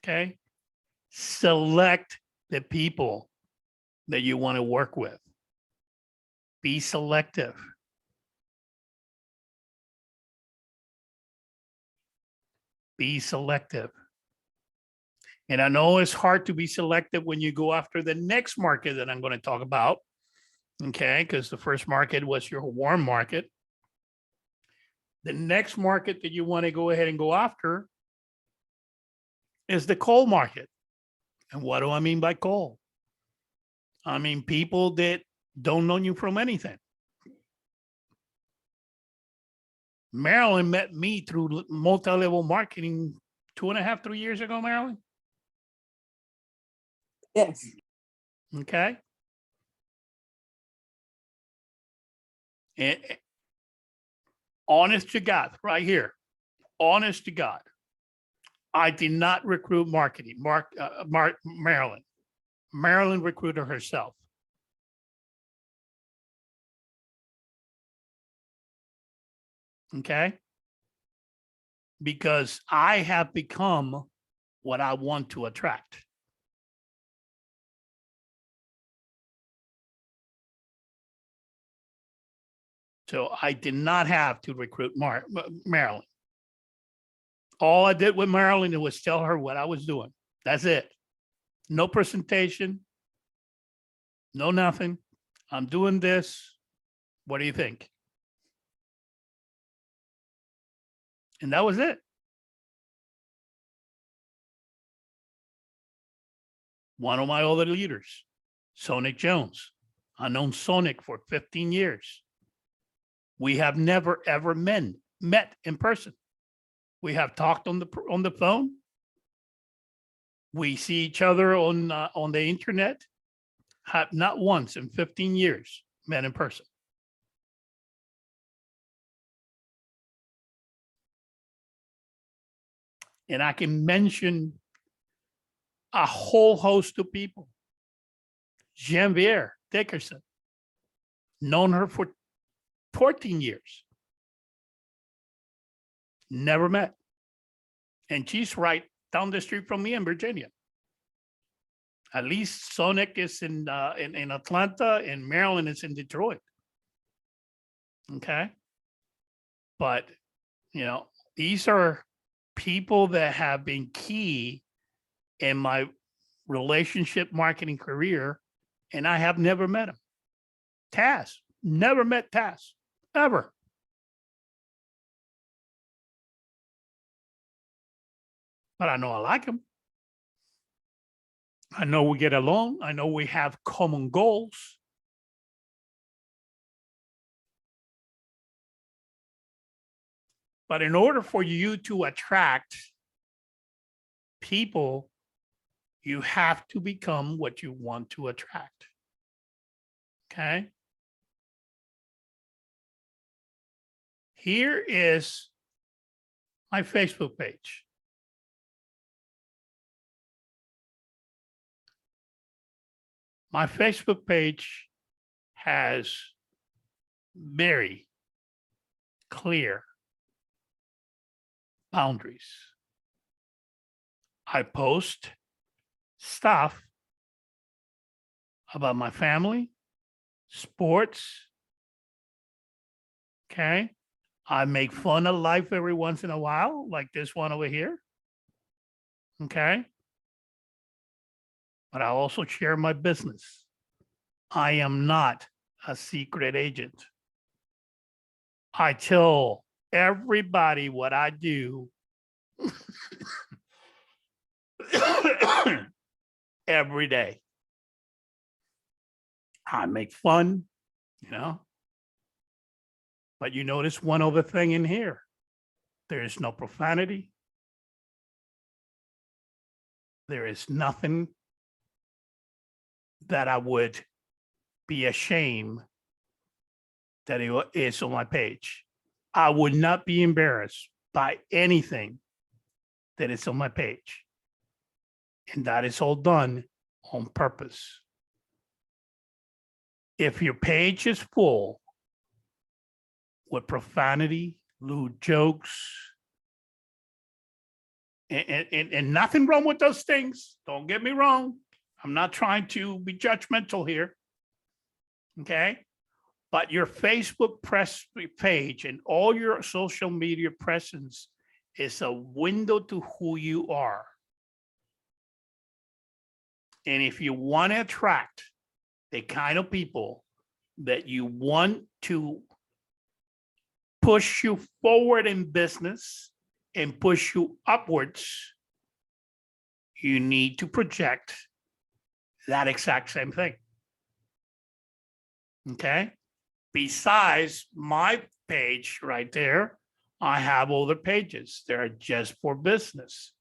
Okay. Select the people that you want to work with. Be selective. Be selective. And I know it's hard to be selective when you go after the next market that I'm going to talk about. Okay. Because the first market was your warm market. The next market that you want to go ahead and go after is the cold market. And what do I mean by cold? I mean people that don't know you from anything. Marilyn met me through multi-level marketing 2.5, 3 years ago, Marilyn. Yes. Okay. And honest to God, right here, honest to God, I did not recruit marketing. Marilyn. Marilyn recruited herself. Okay. Because I have become what I want to attract. So I did not have to recruit Marilyn. All I did with Marilyn was tell her what I was doing. That's it. No presentation. No nothing. I'm doing this. What do you think? And that was it. One of my other leaders, Sonic Jones. I've known Sonic for 15 years. We have never, ever met in person. We have talked on the phone. We see each other on the internet. Have not once in 15 years met in person. And I can mention a whole host of people. Genevieve Dickerson, known her for 14 years. Never met. And she's right down the street from me in Virginia. At least Sonic is in Atlanta, and Maryland is in Detroit. Okay. But, you know, these are people that have been key in my relationship marketing career, and I have never met him. Taz, never met Taz, ever. But I know I like him. I know we get along. I know we have common goals. But in order for you to attract people, you have to become what you want to attract. Okay? Here is my Facebook page. My Facebook page has very clear boundaries. I post stuff about my family, sports. Okay. I make fun of life every once in a while, like this one over here. Okay. But I also share my business. I am not a secret agent. I tell everybody what I do every day. I make fun, you know. But you notice one other thing in here. There is no profanity. There is nothing that I would be ashamed that it is on my page. I would not be embarrassed by anything that is on my page. And that is all done on purpose. If your page is full with profanity, lewd jokes, and nothing wrong with those things, don't get me wrong. I'm not trying to be judgmental here. Okay. But your Facebook page and all your social media presence is a window to who you are. And if you want to attract the kind of people that you want to push you forward in business and push you upwards, you need to project that exact same thing. Okay. Besides my page right there, I have other pages. They're just for business.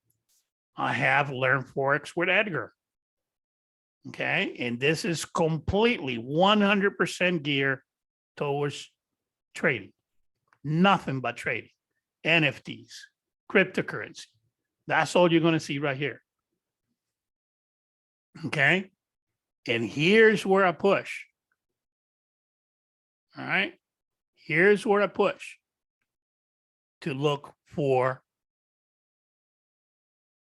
I have Learn Forex with Edgar. Okay. And this is completely 100% geared towards trading. Nothing but trading. NFTs, cryptocurrency. That's all you're going to see right here. Okay. And here's where I push. All right. Here's where I push to look for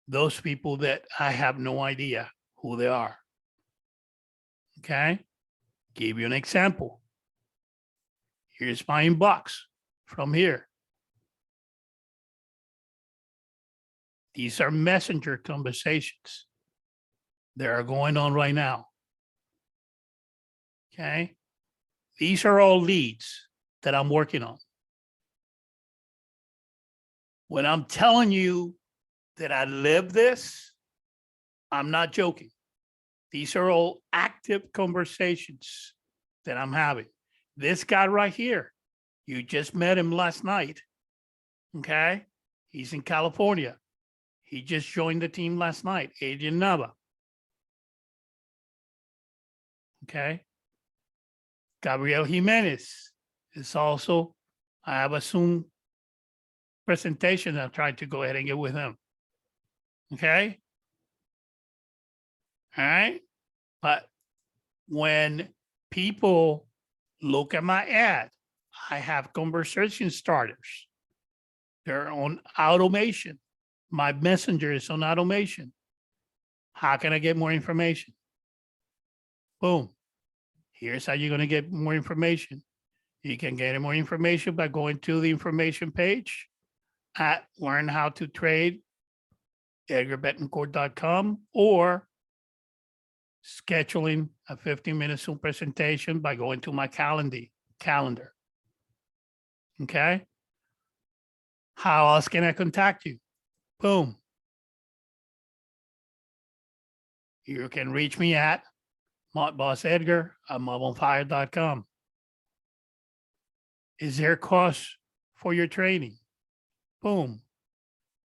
those people that I have no idea who they are. Okay. Give you an example. Here's my inbox from here. These are messenger conversations that are going on right now. Okay. These are all leads that I'm working on. When I'm telling you that I live this, I'm not joking. These are all active conversations that I'm having. This guy right here, you just met him last night. Okay. He's in California. He just joined the team last night, Adrian Nava. Okay. Gabriel Jimenez is also, I have a Zoom presentation. I'm trying to go ahead and get with him. Okay. All right. But when people look at my ad, I have conversation starters. They're on automation. My messenger is on automation. How can I get more information? Boom. Here's how you're going to get more information. You can get more information by going to the information page at Learn How to Trade, edgarbetancourt.com, or scheduling a 15-minute Zoom presentation by going to my calendar. Okay. How else can I contact you? Boom. You can reach me at bossedgar@mobileonfire.com. Is there a cost for your training? Boom.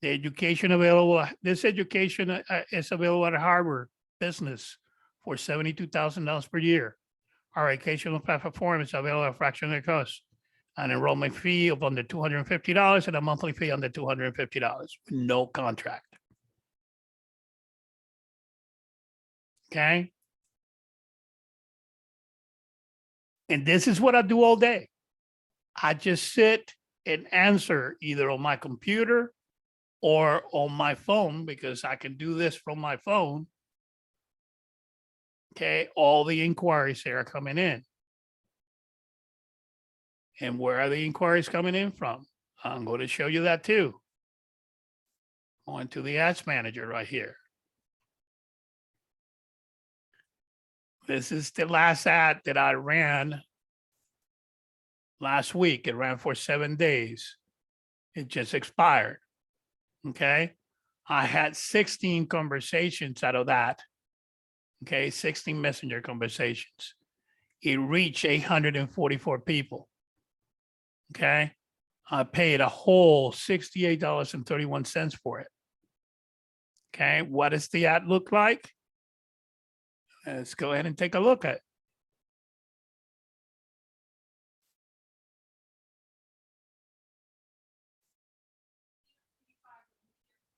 The education available, this education is available at Harvard Business for $72,000 per year. Our educational platform is available at a fraction of the cost. An enrollment fee of under $250 and a monthly fee under $250 with no contract. Okay. And this is what I do all day. I just sit and answer either on my computer or on my phone, because I can do this from my phone. Okay, all the inquiries that are coming in. And where are the inquiries coming in from? I'm going to show you that too. Going to the ads manager right here. This is the last ad that I ran last week. It ran for 7 days. It just expired. Okay. I had 16 conversations out of that. Okay. 16 messenger conversations. It reached 844 people. Okay. I paid a whole $68.31 for it. Okay. What does the ad look like? Let's go ahead and take a look at it.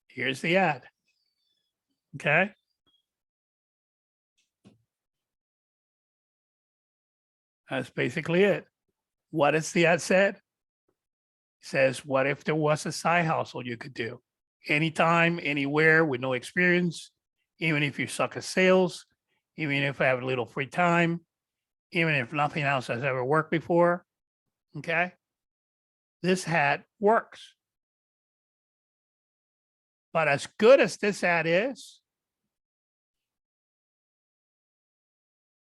Here's the ad. Okay. That's basically it. What does the ad said? It says, what if there was a side hustle you could do? Anytime, anywhere, with no experience, even if you suck at sales, even if I have a little free time, even if nothing else has ever worked before. Okay. This ad works. But as good as this ad is,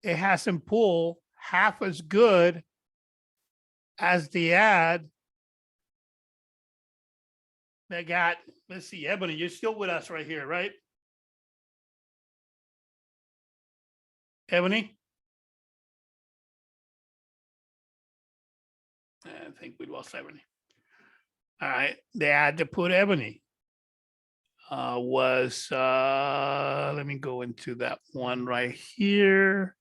it hasn't pulled half as good as the ad that got, let's see, Ebony, you're still with us right here, right? Ebony? I think we lost Ebony. All right, the ad to put Ebony was, let me go into that one right here.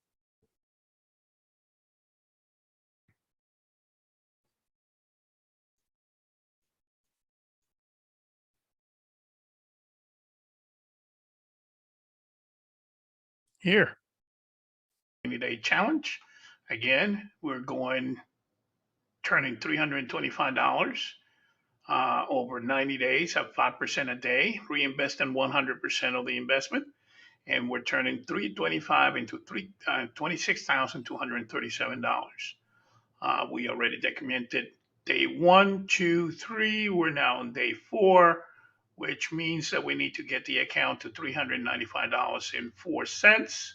Here. 90-day challenge. Again, we're turning $325 over 90 days at 5% a day, reinvesting 100% of the investment. And we're turning $325 into $26,237. We already documented day 1, 2, 3. We're now on day 4, which means that we need to get the account to $395.04.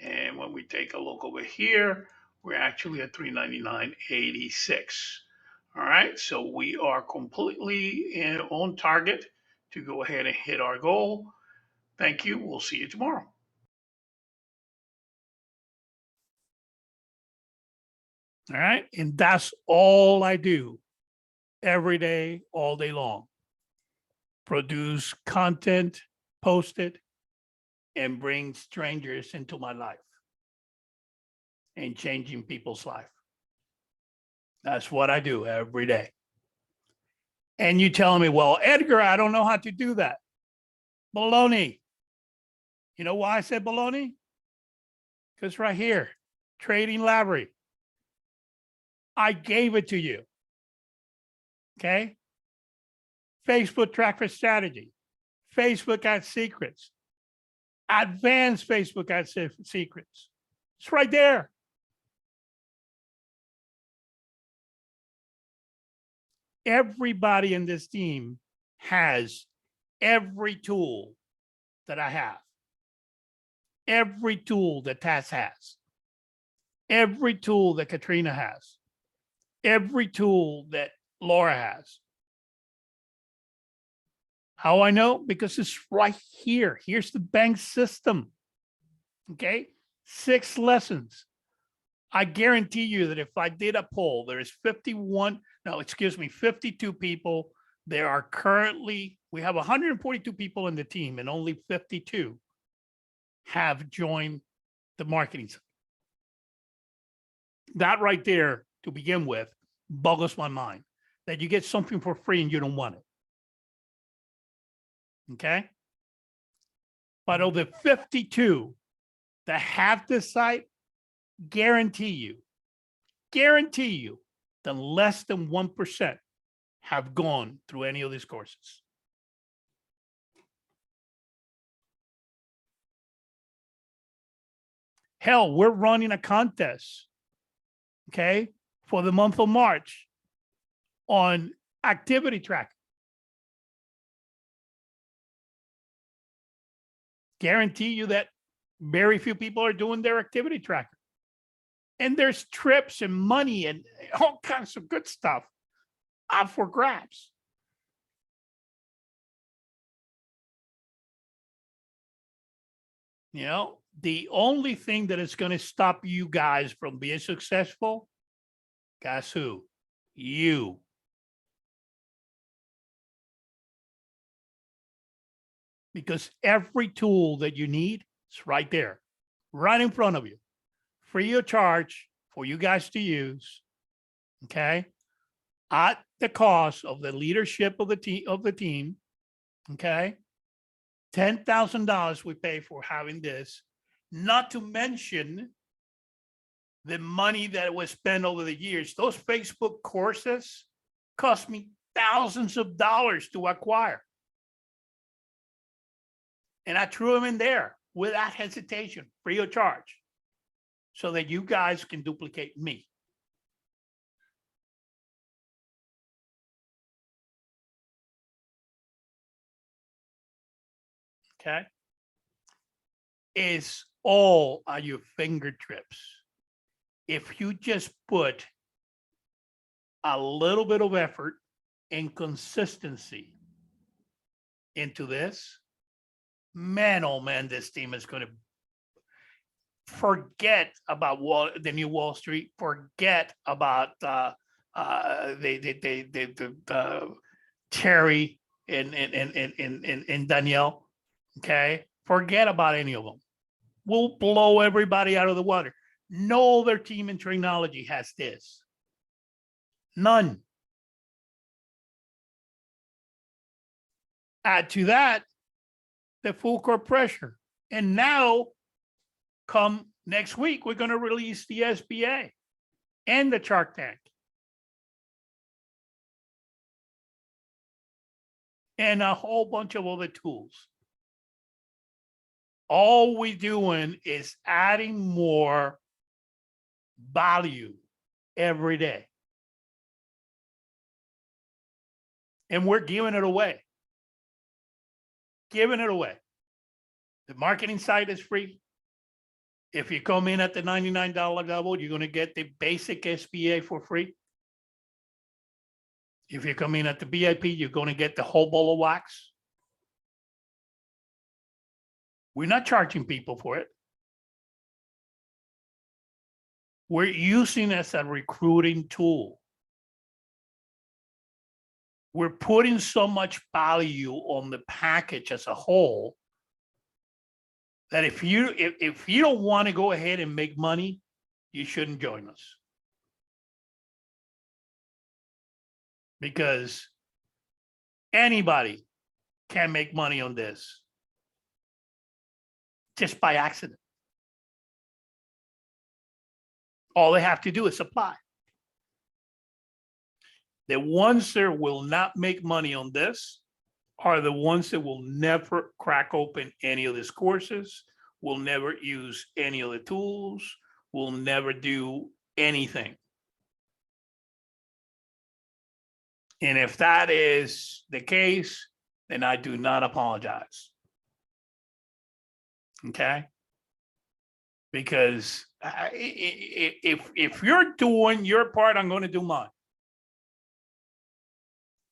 And when we take a look over here, we're actually at $399.86. All right, so we are completely on target to go ahead and hit our goal. Thank you. We'll see you tomorrow. All right, and that's all I do every day, all day long. Produce content, post it, and bring strangers into my life and changing people's life. That's what I do every day. And you telling me, well, Edgar, I don't know how to do that. Baloney. You know why I said baloney? Because right here, Trading Library. I gave it to you. Okay? Facebook Tracker Strategy, Facebook Ad Secrets, Advanced Facebook Ad Secrets. It's right there. Everybody in this team has every tool that I have, every tool that Taz has, every tool that Katrina has, every tool that Laura has. How I know? Because it's right here. Here's the bank system. Okay? 6 lessons. I guarantee you that if I did a poll, there is 52 people. There are currently, we have 142 people in the team and only 52 have joined the marketing side. That right there, to begin with, boggles my mind that you get something for free and you don't want it. Okay? But of the 52 that have this site, guarantee you that less than 1% have gone through any of these courses. Hell, we're running a contest, okay, for the month of March on activity tracker. Guarantee you that very few people are doing their activity tracker. And there's trips and money and all kinds of good stuff up for grabs. You know, the only thing that is going to stop you guys from being successful, guess who? You. Because every tool that you need is right there, right in front of you, free of charge for you guys to use, okay? At the cost of the leadership of the team, okay? $10,000 we pay for having this, not to mention the money that was spent over the years. Those Facebook courses cost me thousands of dollars to acquire. And I threw them in there without hesitation, free of charge, so that you guys can duplicate me. Okay? It's all at your fingertips. If you just put a little bit of effort and consistency into this, man, oh man, this team is going to forget about the new Wall Street, forget about Terry and Danielle, okay? Forget about any of them. We'll blow everybody out of the water. No other team in technology has this. None. Add to that the full court pressure. And now, come next week, we're going to release the SBA and the Shark Tank. And a whole bunch of other tools. All we're doing is adding more value every day. And we're giving it away. Giving it away. The marketing site is free. If you come in at the $99 level, you're going to get the basic SBA for free. If you come in at the VIP, you're going to get the whole ball of wax. We're not charging people for it. We're using it as a recruiting tool. We're putting so much value on the package as a whole that if you don't want to go ahead and make money, you shouldn't join us. Because anybody can make money on this. just by accident. All they have to do is apply. The ones that will not make money on this are the ones that will never crack open any of these courses, will never use any of the tools, will never do anything. And if that is the case, then I do not apologize. Okay? Because if you're doing your part, I'm going to do mine.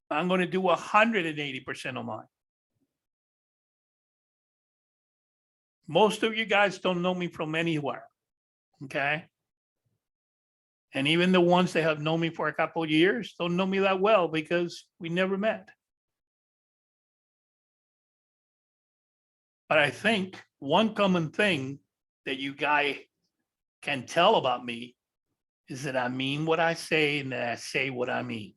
I'm going to do 180% of mine. Most of you guys don't know me from anywhere. Okay? And even the ones that have known me for a couple of years don't know me that well because we never met. But I think one common thing that you guys can tell about me is that I mean what I say and that I say what I mean.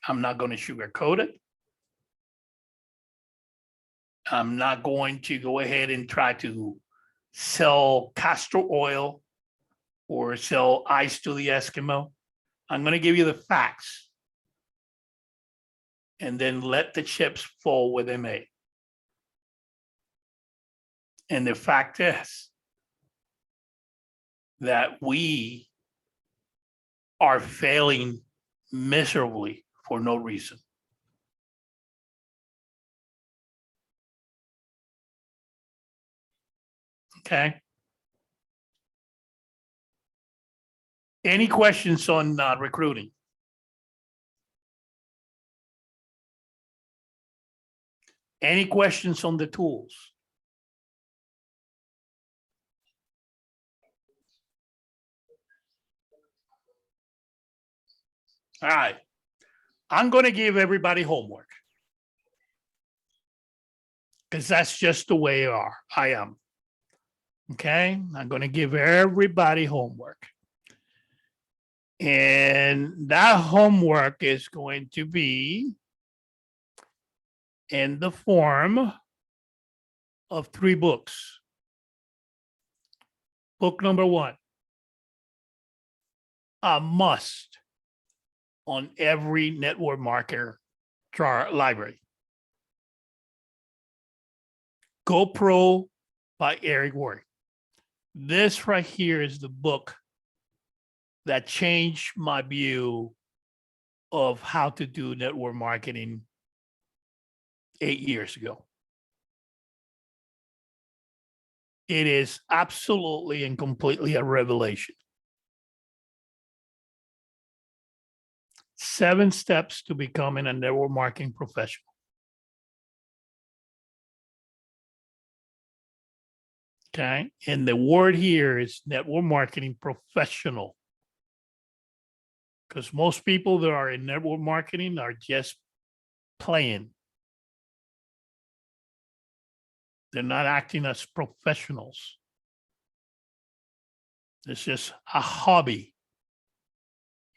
I'm not going to sugarcoat it. I'm not going to go ahead and try to sell castor oil or sell ice to the Eskimo. I'm going to give you the facts and then let the chips fall where they may. And the fact is that we are failing miserably for no reason. Okay. Any questions on recruiting? Any questions on the tools? All right. I'm going to give everybody homework because that's just the way I am. Okay. I'm going to give everybody homework. And that homework is going to be in the form of 3 books. Book number 1, a must on every network marketer library. GoPro by Eric Worre. This right here is the book that changed my view of how to do network marketing 8 years ago. It is absolutely and completely a revelation. 7 steps to becoming a network marketing professional. Okay. And the word here is network marketing professional. Because most people that are in network marketing are just playing. They're not acting as professionals. It's just a hobby.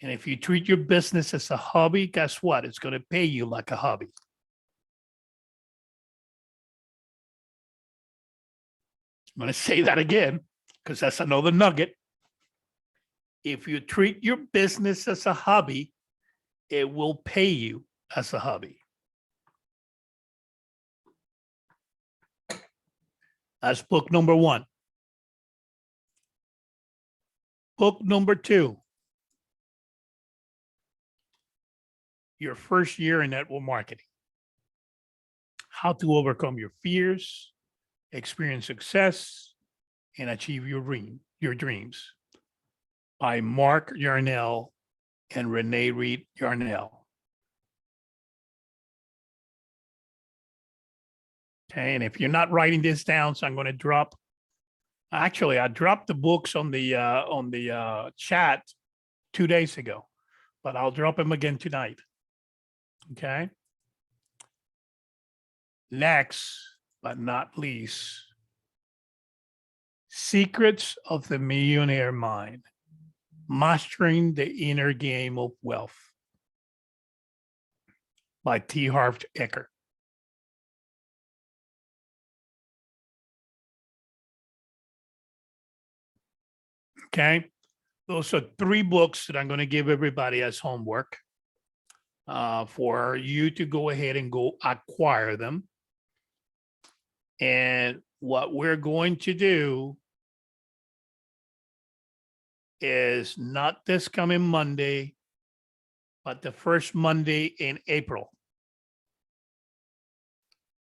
And if you treat your business as a hobby, guess what? It's going to pay you like a hobby. I'm going to say that again, because that's another nugget. If you treat your business as a hobby, it will pay you as a hobby. That's book number 1. Book number 2. Your first year in network marketing. How to overcome your fears, experience success, and achieve your dreams. By Mark Yarnell and Renee Reed Yarnell. Okay, and if you're not writing this down, so I'm going to drop. Actually, I dropped the books on the chat 2 days ago, but I'll drop them again tonight. Okay. Next, but not least, Secrets of the Millionaire Mind. Mastering the Inner Game of Wealth by T. Harv Eker. Okay. Those are 3 books that I'm going to give everybody as homework for you to go ahead and go acquire them. And what we're going to do is not this coming Monday, but the first Monday in April.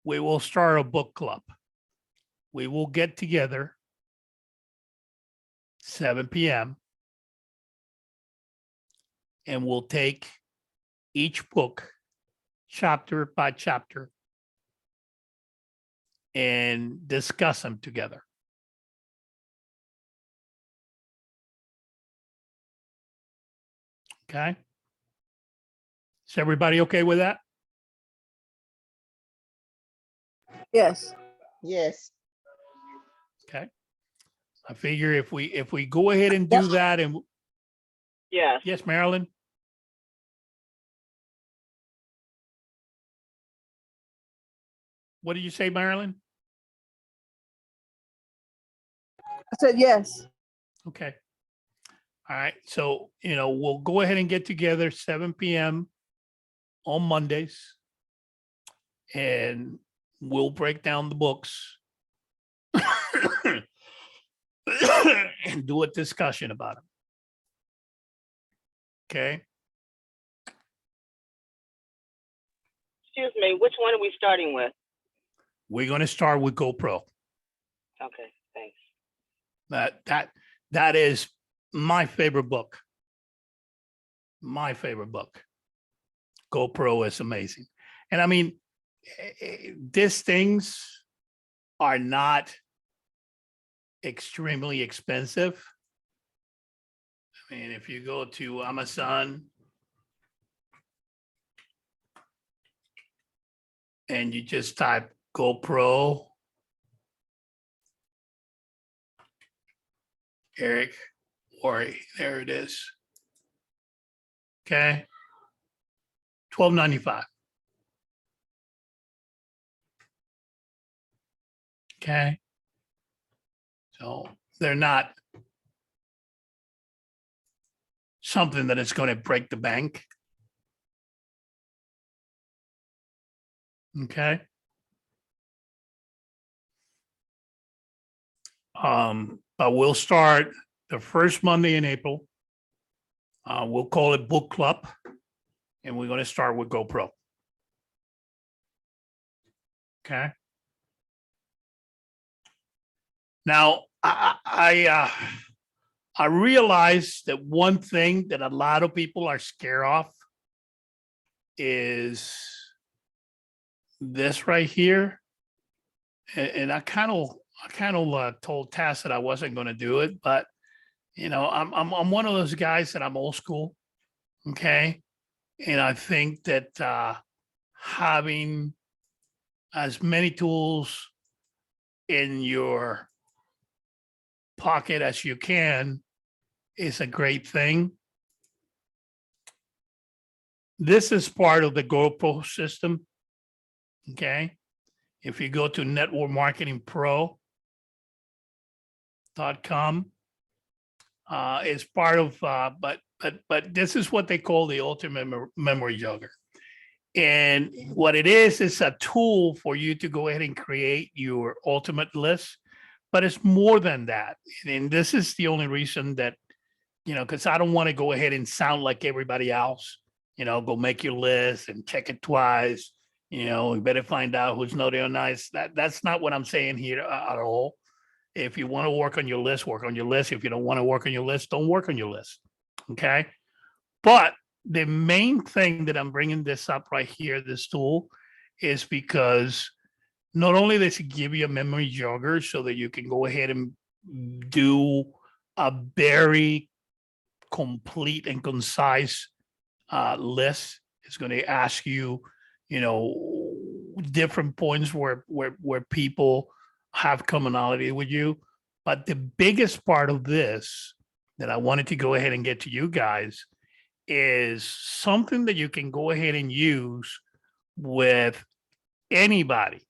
We will start a book club. We will get together 7 p.m. and we'll take each book chapter by chapter and discuss them together. Okay. Is everybody okay with that? Yes. Yes. Okay. I figure if we go ahead and do that, and Yes. yes, Marilyn. What did you say, Marilyn? I said yes. Okay. All right. So, we'll go ahead and get together 7 p.m. on Mondays and we'll break down the books and do a discussion about them. Okay. Excuse me, which one are we starting with? We're going to start with GoPro. Okay, thanks. That is my favorite book. My favorite book. GoPro is amazing. And I mean, these things are not extremely expensive. I mean, if you go to Amazon and you just type GoPro, Eric, or there it is. Okay. $12.95. Okay. So they're not something that is going to break the bank. Okay. But we'll start the first Monday in April. We'll call it book club, and we're going to start with GoPro. Okay. Now, I realize that one thing that a lot of people are scared of is this right here, and I kind of told Tass that I wasn't going to do it, but I'm one of those guys that I'm old school, okay, and I think that having as many tools in your pocket as you can is a great thing. This is part of the GoPro system. Okay. If you go to networkmarketingpro.com, it's part of, but this is what they call the ultimate memory jogger. And what it is a tool for you to go ahead and create your ultimate list. But it's more than that. And this is the only reason that, because I don't want to go ahead and sound like everybody else, go make your list and check it twice. You better find out who's naughty or nice. That's not what I'm saying here at all. If you want to work on your list, work on your list. If you don't want to work on your list, don't work on your list. Okay. But the main thing that I'm bringing this up right here, this tool, is because not only does it give you a memory jogger so that you can go ahead and do a very complete and concise list. It's going to ask you, different points where people have commonality with you. But the biggest part of this that I wanted to go ahead and get to you guys is something that you can go ahead and use with anybody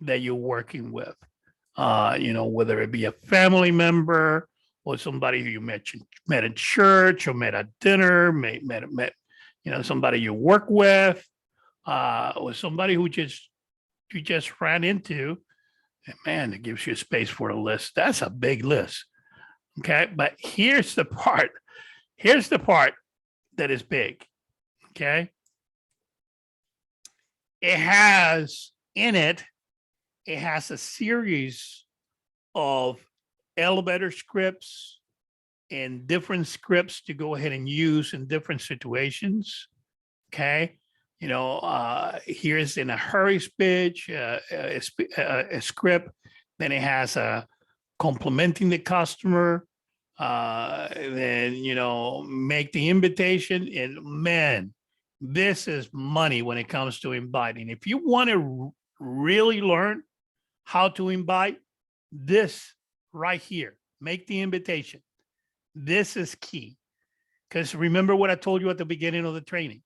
that you're working with, whether it be a family member or somebody who you met at church, or met at dinner, met somebody you work with, or somebody who you just ran into. And man, it gives you space for a list. That's a big list. Okay, but here's the part. Here's the part that is big. Okay, it has in it. It has a series of elevator scripts and different scripts to go ahead and use in different situations. Okay. Here's in a hurry speech, a script. Then it has a complimenting the customer. Then, make the invitation. And man, this is money when it comes to inviting. If you want to really learn how to invite, this right here, make the invitation. This is key. Because remember what I told you at the beginning of the training.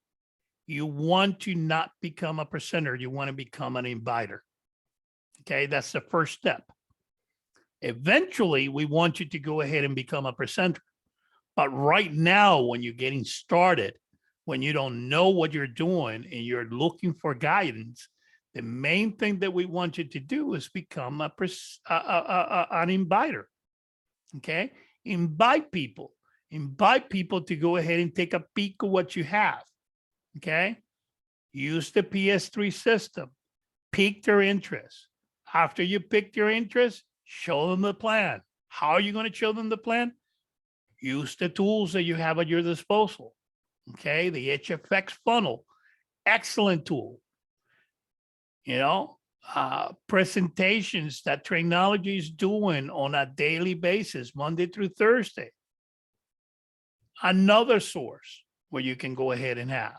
You want to not become a presenter. You want to become an inviter. Okay, that's the first step. Eventually, we want you to go ahead and become a presenter. But right now, when you're getting started, when you don't know what you're doing and you're looking for guidance, the main thing that we want you to do is become an inviter. Okay, invite people to go ahead and take a peek of what you have. Okay, use the PS3 system, pique their interest. After you pick their interest, show them the plan. How are you going to show them the plan? Use the tools that you have at your disposal. Okay, the HFX funnel, excellent tool. Presentations that Trainology is doing on a daily basis, Monday through Thursday. Another source where you can go ahead and have.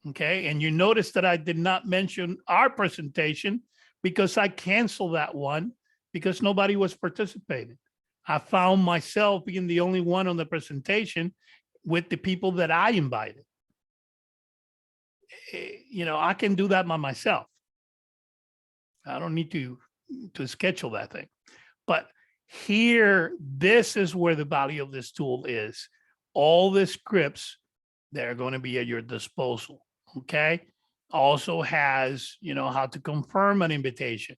Okay, and you notice that I did not mention our presentation because I canceled that one because nobody was participating. I found myself being the only one on the presentation with the people that I invited. I can do that by myself. I don't need to schedule that thing. But here, this is where the value of this tool is. All the scripts that are going to be at your disposal. Okay. Also has, how to confirm an invitation,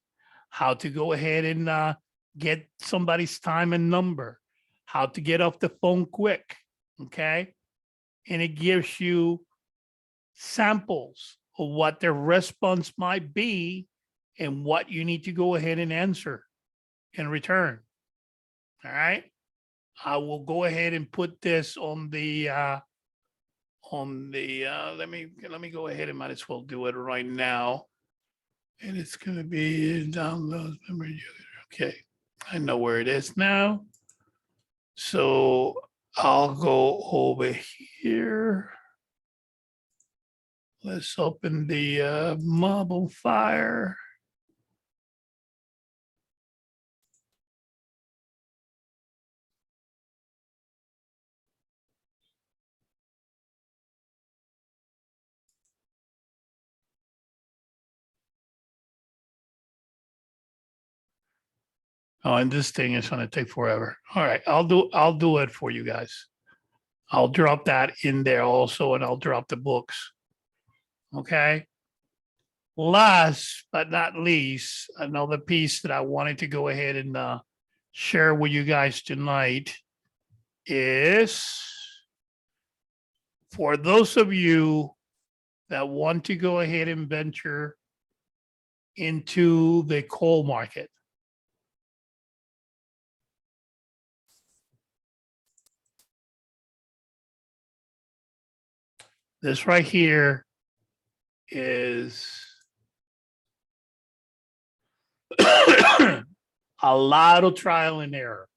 how to go ahead and get somebody's time and number, how to get off the phone quick. Okay. And it gives you samples of what their response might be and what you need to go ahead and answer in return. All right. I will go ahead and put this on the let me go ahead and might as well do it right now. And it's going to be downloads. Okay. I know where it is now. So I'll go over here. Let's open the mobile fire. Oh, and this thing is going to take forever. All right, I'll do it for you guys. I'll drop that in there also, and I'll drop the books. Okay. Last but not least, another piece that I wanted to go ahead and share with you guys tonight is for those of you that want to go ahead and venture into the coal market. This right here is a lot of trial and error.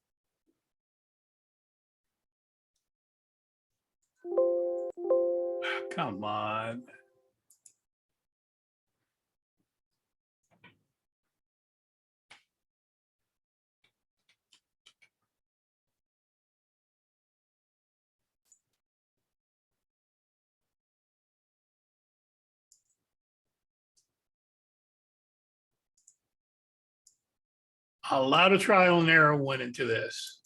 Come on. A lot of trial and error went into this.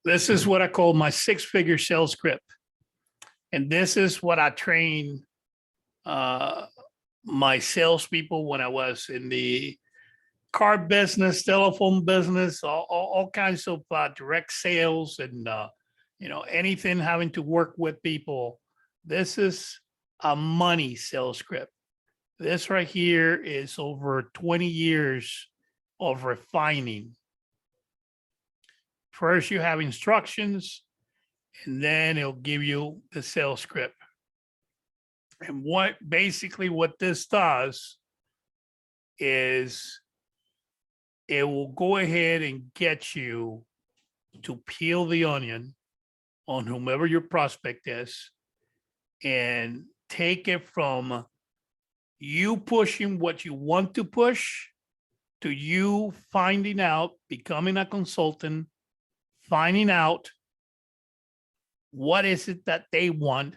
This is what I call my 6-figure sales script. And this is what I train my salespeople when I was in the car business, telephone business, all kinds of direct sales and, anything having to work with people. This is a money sales script. This right here is over 20 years of refining. First, you have instructions, and then it'll give you the sales script. And what this does is it will go ahead and get you to peel the onion on whomever your prospect is and take it from you pushing what you want to push to you finding out, becoming a consultant, finding out what is it that they want,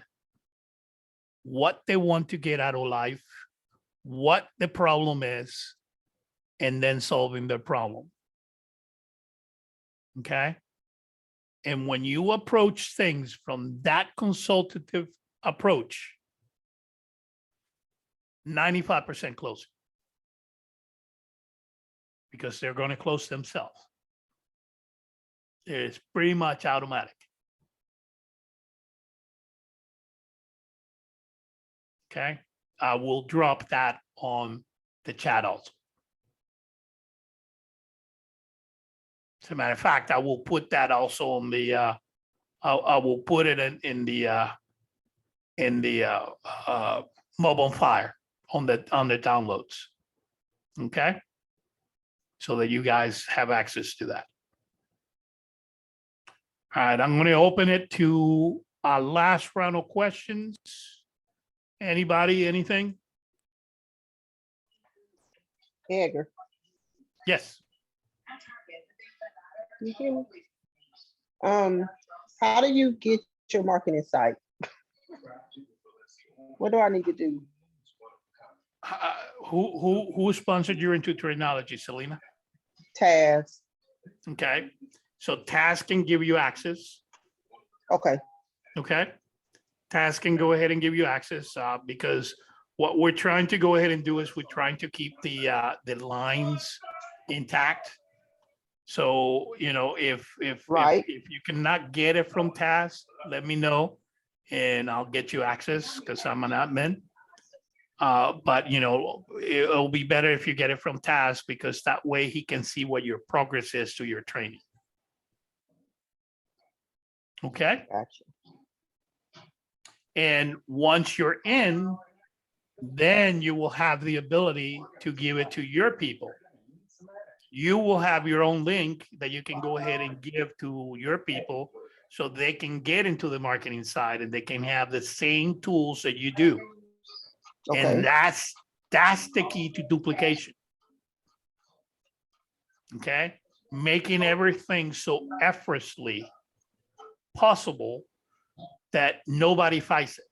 what they want to get out of life, what the problem is, and then solving the problem. Okay? And when you approach things from that consultative approach, 95% closing. Because they're going to close themselves. It's pretty much automatic. Okay? I will drop that on the chat also. As a matter of fact, I will put that also on the I will put it in the mobile fire on the downloads. Okay, so that you guys have access to that. All right, I'm going to open it to our last round of questions. Anybody, anything? Edgar, Yes. you hear me? How do you get your marketing site? What do I need to do? Who sponsored you into technology, Selena? Tasks. Okay, so Task can give you access. Okay. Okay, Task can go ahead and give you access because what we're trying to go ahead and do is we're trying to keep the lines intact. So if Right. if you cannot get it from Task, let me know, and I'll get you access because I'm an admin. But it'll be better if you get it from Task because that way he can see what your progress is to your training. Okay. Gotcha. And once you're in, then you will have the ability to give it to your people. You will have your own link that you can go ahead and give to your people so they can get into the marketing side and they can have the same tools that you do. Okay. And that's the key to duplication. Okay. Making everything so effortlessly possible that nobody fights it.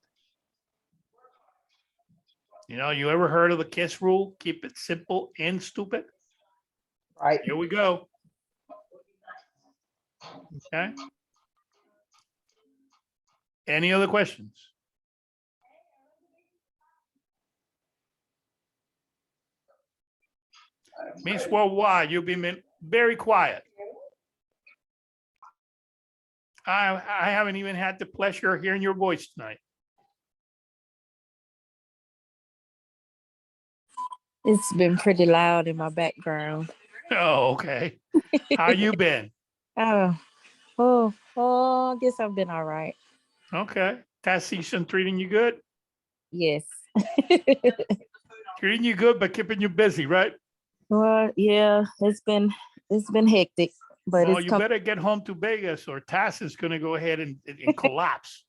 You ever heard of the KISS rule? Keep it simple and stupid. Right. Here we go. Okay. Any other questions? Miss Worldwide, you've been very quiet. I haven't even had the pleasure of hearing your voice tonight. It's been pretty loud in my background. Oh, okay. How you been? I guess I've been all right. Okay. That season treating you good? Yes. Treating you good, but keeping you busy, right? Well, yeah, it's been hectic, but Well, it's you better get home to Vegas or TAS is going to go ahead and collapse.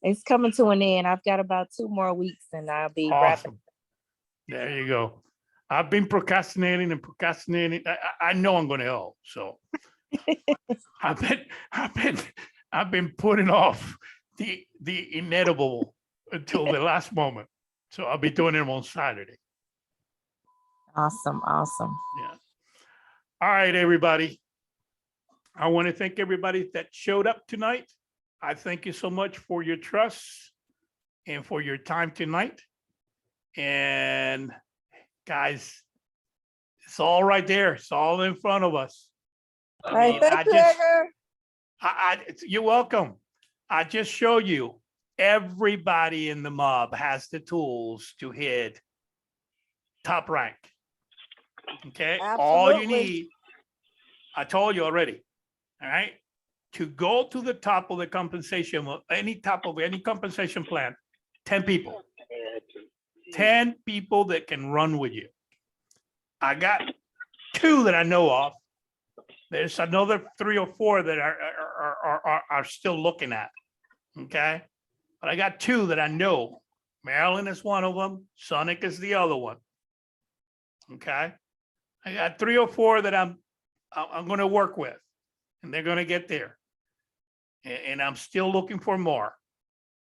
it's coming to an end. I've got about 2 more weeks and I'll be wrapping. Awesome. There you go. I've been procrastinating and procrastinating. I know I'm going to owe, so I've been putting off the inedible until the last moment. So I'll be doing them on Saturday. Awesome. Yeah. All right, everybody. I want to thank everybody that showed up tonight. I thank you so much for your trust and for your time tonight. And guys, it's all right there. It's all in front of us. All right, I thank you, just- Edgar. You're welcome. I just show you everybody in the mob has the tools to hit top rank. Okay, all you Absolutely. need, I told you already. All right, to go to the top of the compensation, any top of any compensation plan, 10 people. 10 people that can run with you. I got 2 that I know of. There's another 3 or 4 that are still looking at. Okay. But I got 2 that I know. Maryland is one of them. Sonic is the other one. Okay. I got 3 or 4 that I'm going to work with, and they're going to get there. And I'm still looking for more.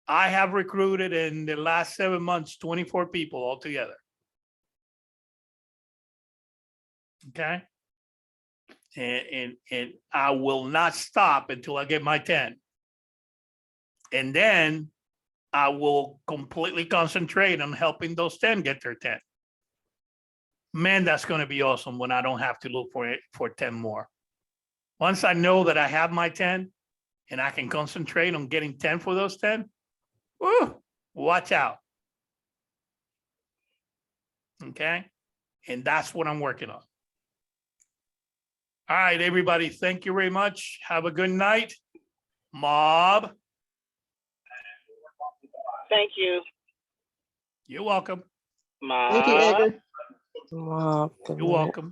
I have recruited in the last 7 months, 24 people altogether. Okay. And I will not stop until I get my 10. And then I will completely concentrate on helping those 10 get their 10. Man, that's going to be awesome when I don't have to look for 10 more. Once I know that I have my 10 and I can concentrate on getting 10 for those 10, woo, watch out. Okay. And that's what I'm working on. All right, everybody. Thank you very much. Have a good night. Mob. Thank you, You're welcome. Thank you, Ma. Edgar. Wow, You're welcome.